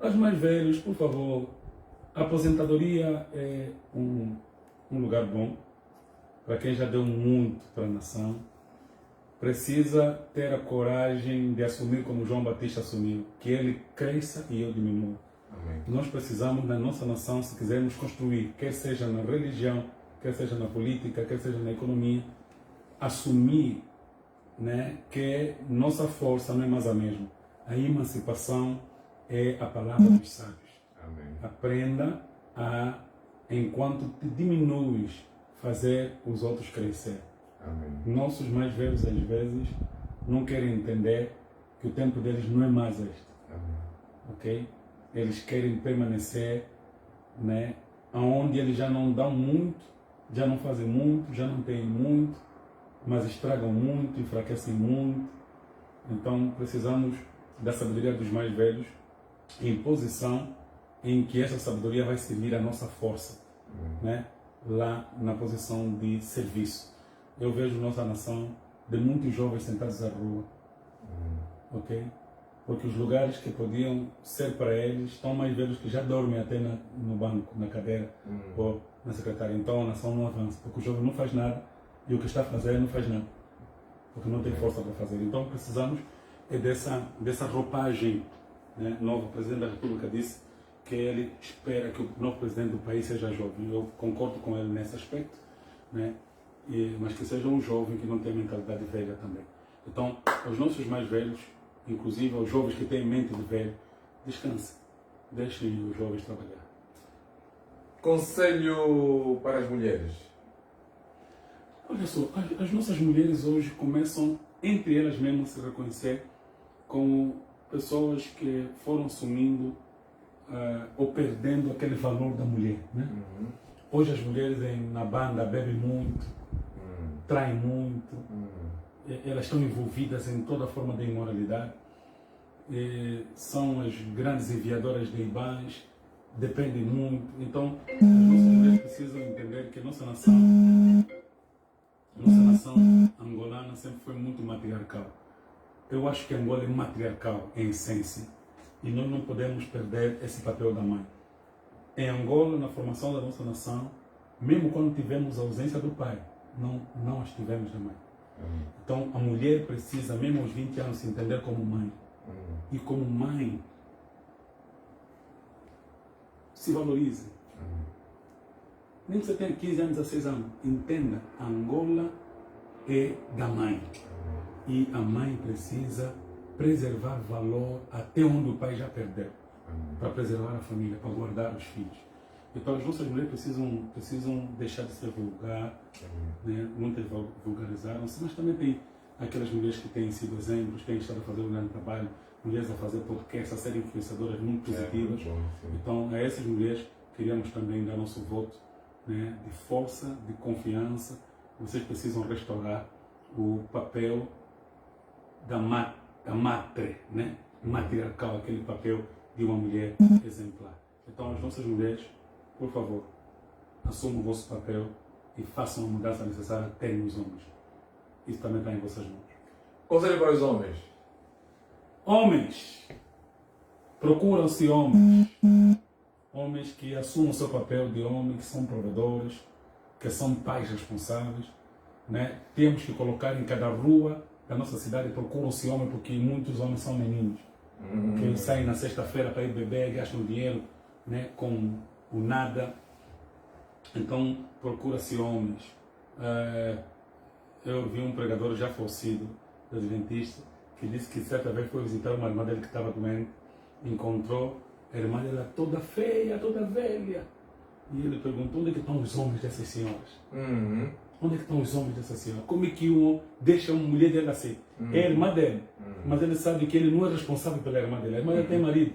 Para os mais velhos, por favor, a aposentadoria é um lugar bom para quem já deu muito para a nação. Precisa ter a coragem de assumir como João Batista assumiu, que ele cresça e eu diminua. Amém. Nós precisamos, na nossa nação, se quisermos construir, quer seja na religião, quer seja na política, quer seja na economia, assumir, né, que nossa força não é mais a mesma. A emancipação é a palavra dos sábios. Amém. Aprenda a, enquanto te diminuis, fazer os outros crescer. Amém. Nossos mais velhos, às vezes, não querem entender que o tempo deles não é mais este. Amém. Ok? Eles querem permanecer, né, onde eles já não dão muito, já não fazem muito, já não têm muito, mas estragam muito, enfraquecem muito. Então precisamos da sabedoria dos mais velhos, em posição em que essa sabedoria vai servir a nossa força, né, lá na posição de serviço. Eu vejo nossa nação de muitos jovens sentados à rua, ok? Porque os lugares que podiam ser para eles estão mais velhos, que já dormem até no banco, na cadeira ou na secretária. Então a nação não avança, porque o jovem não faz nada e o que está a fazer não faz nada, porque não tem força para fazer. Então precisamos dessa roupagem, né? O novo presidente da República disse que ele espera que o novo presidente do país seja jovem. Eu concordo com ele nesse aspecto, né? Mas que seja um jovem que não tenha mentalidade velha também. Então, os nossos mais velhos, inclusive aos jovens que têm mente de velho, descansem, deixem os jovens trabalhar. Conselho para as mulheres. Olha só, as nossas mulheres hoje começam, entre elas mesmas, a se reconhecer como pessoas que foram sumindo ou perdendo aquele valor da mulher, né? Hoje as mulheres na banda bebem muito, traem muito, elas estão envolvidas em toda forma de imoralidade, são as grandes enviadoras de IBANs, dependem muito. Então as nossas mulheres precisam entender que a nossa nação angolana sempre foi muito matriarcal. Eu acho que Angola é matriarcal em essência e nós não podemos perder esse papel da mãe. Em Angola, na formação da nossa nação, mesmo quando tivemos a ausência do pai, não as tivemos da mãe. Então a mulher precisa, mesmo aos 20 anos, se entender como mãe. E como mãe, se valorize. Nem que você tenha 15 anos, 16 anos, entenda, Angola é da mãe. E a mãe precisa preservar valor até onde o pai já perdeu. Para preservar a família, para guardar os filhos. Então as nossas mulheres precisam deixar de se vulgar, né? Muitas vulgarizaram-se, mas também tem aquelas mulheres que têm sido exemplos, têm estado a fazer um grande trabalho, mulheres a fazer podcasts, a ser influenciadoras muito positivas. Então a essas mulheres queríamos também dar nosso voto, né, de força, de confiança. Vocês precisam restaurar o papel da matre, né? Matriarcal, aquele papel de uma mulher exemplar. Então as nossas mulheres, por favor, assumam o vosso papel e façam a mudança necessária até nos homens. Isso também está em vossas mãos. Conselho para os homens. Homens, procuram-se homens. Homens que assumam o seu papel de homem, que são provedores, que são pais responsáveis. Né? Temos que colocar em cada rua da nossa cidade, procuram-se homens, porque muitos homens são meninos. Que saem na sexta-feira para ir beber, gastam dinheiro, né, com o nada. Então procura-se homens. Eu vi um pregador já falecido, adventista, que disse que certa vez foi visitar uma irmã dele que estava doente, encontrou a irmã dela toda feia, toda velha, e ele perguntou: onde é que estão os homens dessas senhoras? Onde é que estão os homens dessa senhora? Como é que um deixa uma mulher dele assim? É a irmã dele, mas ele sabe que ele não é responsável pela irmã dele. A irmã dele tem marido.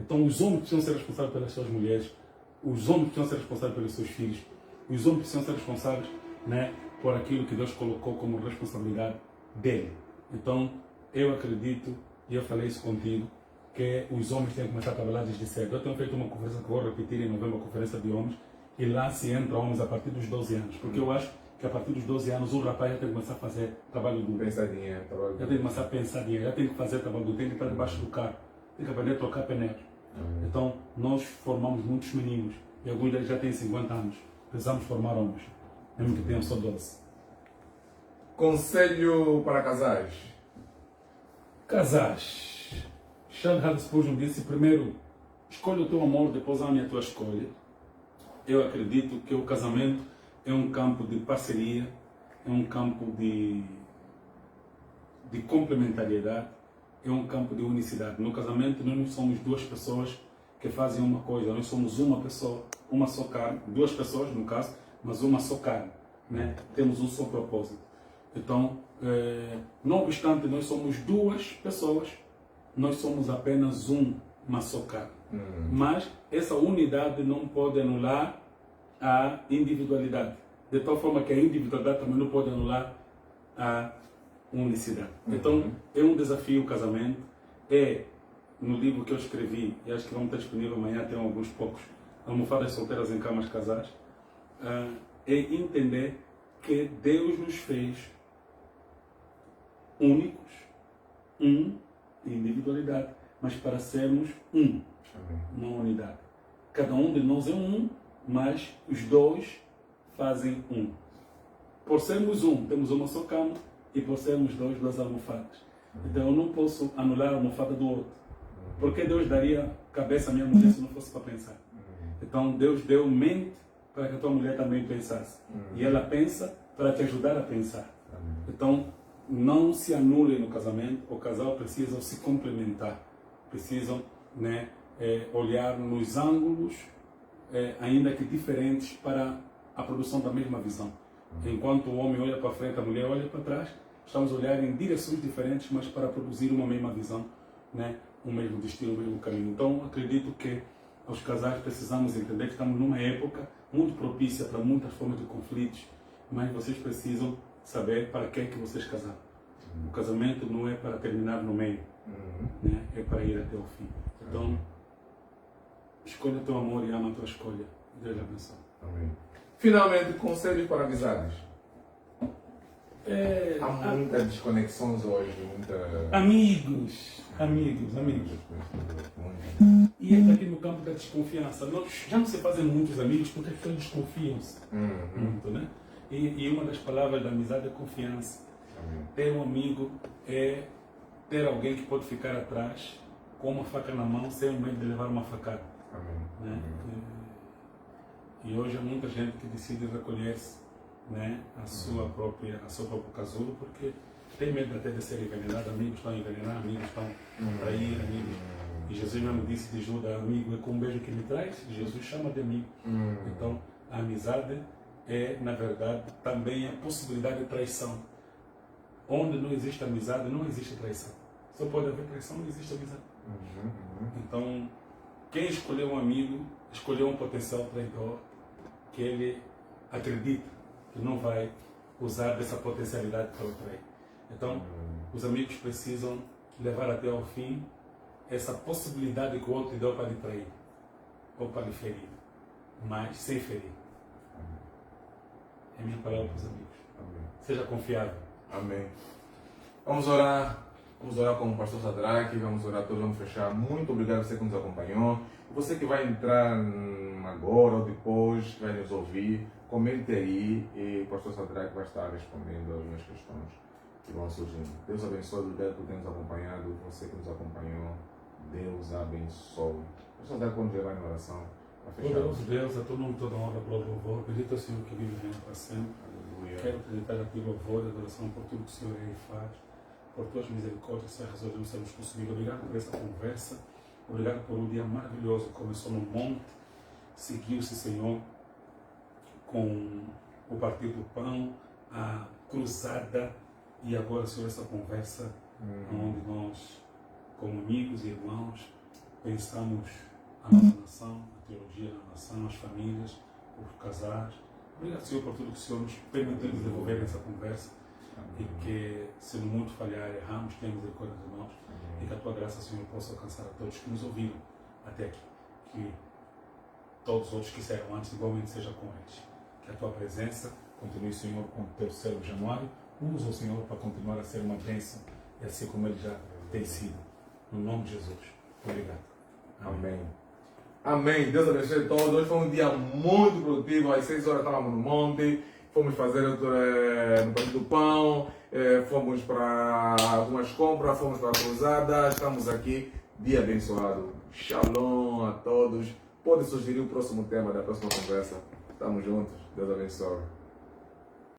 Então os homens precisam ser responsáveis pelas suas mulheres, os homens precisam ser responsáveis pelos seus filhos, os homens precisam ser responsáveis, né, por aquilo que Deus colocou como responsabilidade dele. Então eu acredito, e eu falei isso contigo, que os homens têm que começar a trabalhar desde cedo. Eu tenho feito uma conferência que vou repetir em novembro, uma conferência de homens, e lá se entra homens a partir dos 12 anos, porque eu acho que a partir dos 12 anos o rapaz já tem que começar a fazer trabalho duro. Pensar dinheiro, trabalho duro. Já tem que começar a pensar dinheiro, já tem que fazer trabalho duro, tem que estar debaixo do carro, tem que aprender a trocar pneus. Então, nós formamos muitos meninos, e alguns deles já têm 50 anos. Precisamos formar homens, mesmo que tenham só 12. Conselho para casais. Casais. Charles Haddon Spurgeon disse: primeiro, escolhe o teu amor, depois ame a tua escolha. Eu acredito que o casamento é um campo de parceria, é um campo de complementariedade, é um campo de unicidade. No casamento, nós não somos duas pessoas que fazem uma coisa, nós somos uma pessoa, uma só carne, duas pessoas no caso, mas uma só carne, né? Temos um só propósito. Então, não obstante nós somos duas pessoas, nós somos apenas uma só carne. Mas essa unidade não pode anular a individualidade. De tal forma que a individualidade também não pode anular a unicidade. Então, é um desafio o casamento. É, no livro que eu escrevi, e acho que vamos estar disponível amanhã, tem alguns poucos, Almofadas Solteiras em Camas Casais, é entender que Deus nos fez únicos, individualidade, mas para sermos uma unidade. Cada um de nós é mas os dois fazem Por sermos temos uma só cama, e por sermos dois, duas almofadas. Então eu não posso anular a almofada do outro. Porque Deus daria cabeça à minha mulher se não fosse para pensar? Então Deus deu mente para que a tua mulher também pensasse. E ela pensa para te ajudar a pensar. Então não se anule no casamento. O casal precisa se complementar. Precisam, né, olhar nos ângulos, ainda que diferentes, para a produção da mesma visão. Enquanto o homem olha para frente, a mulher olha para trás, estamos a olhar em direções diferentes, mas para produzir uma mesma visão, né? Um mesmo destino, um mesmo caminho. Então acredito que os casais precisamos entender que estamos numa época muito propícia para muitas formas de conflitos, mas vocês precisam saber para que é que vocês casaram. O casamento não é para terminar no meio, né? É para ir até o fim. Então, escolha o teu amor e ama a tua escolha. Deus abençoe. Amém. Finalmente, conselhos para amizades. Há muitas desconexões hoje, Amigos. E entra aqui no campo da desconfiança. Já não se fazem muitos amigos porque as pessoas desconfiam-se muito, né? E uma das palavras da amizade é confiança. Amém. Ter um amigo é ter alguém que pode ficar atrás com uma faca na mão sem medo de levar uma facada. Amém. Né? E hoje há muita gente que decide recolher-se, né, a seu próprio casulo, porque tem medo até de ser envenenado. Amigos estão a envenenar, amigos estão a trair, amigos. E Jesus mesmo disse de Judas: amigo é com um beijo que me traz. Jesus chama de amigo. Então a amizade é, na verdade, também a possibilidade de traição. Onde não existe amizade, não existe traição. Só pode haver traição, não existe amizade. Então, quem escolheu um amigo, escolheu um potencial traidor que ele acredita que não vai usar dessa potencialidade para o trair. Então, os amigos precisam levar até ao fim essa possibilidade que o outro deu para lhe trair ou para lhe ferir, mas sem ferir. É minha palavra para os amigos. Amém. Seja confiável. Amém. Vamos orar. Vamos orar com o pastor Sadraque, vamos orar todos, vamos fechar. Muito obrigado a você que nos acompanhou. Você que vai entrar agora ou depois, que vai nos ouvir, comente aí e o pastor Sadraque vai estar respondendo algumas questões que vão surgindo. Deus abençoe, obrigado por ter nos acompanhado. Você que nos acompanhou, Deus abençoe. O pastor Sadraque, quando levar em oração, para fechar. Poderoso Deus, a todo nome, toda honra, glória e louvor. Bendito é o Senhor que vive e reina para sempre. Aleluia. Quero apresentar a ti louvor e adoração por tudo que o Senhor é e faz. Por tuas misericórdias, Senhor, resolvemos sermos consumidos. Obrigado por essa conversa. Obrigado por um dia maravilhoso que começou no monte. Seguiu-se, Senhor, com o partir do pão, a cruzada e agora, Senhor, essa conversa onde nós, como amigos e irmãos, pensamos a nossa nação, a teologia da nação, as famílias, os casais. Obrigado, Senhor, por tudo que o Senhor nos permitiu desenvolver nessa conversa. E que, se no mundo falhar, erramos, tenha misericórdia de nós. E que a tua graça, Senhor, possa alcançar a todos que nos ouviram até aqui. Que todos os outros que serão antes, igualmente seja com eles. Que a tua presença continue, Senhor, com o teu servo Januário. Usa o Senhor para continuar a ser uma bênção, e assim como ele já tem sido. No nome de Jesus. Obrigado. Amém. Amém. Deus abençoe a todos. Hoje foi um dia muito produtivo. Às 6 horas estávamos no monte. Fomos fazer no Parque do Pão, fomos para algumas compras, fomos para a cruzada, estamos aqui, dia abençoado. Shalom a todos. Pode sugerir o próximo tema da próxima conversa. Estamos juntos. Deus abençoe.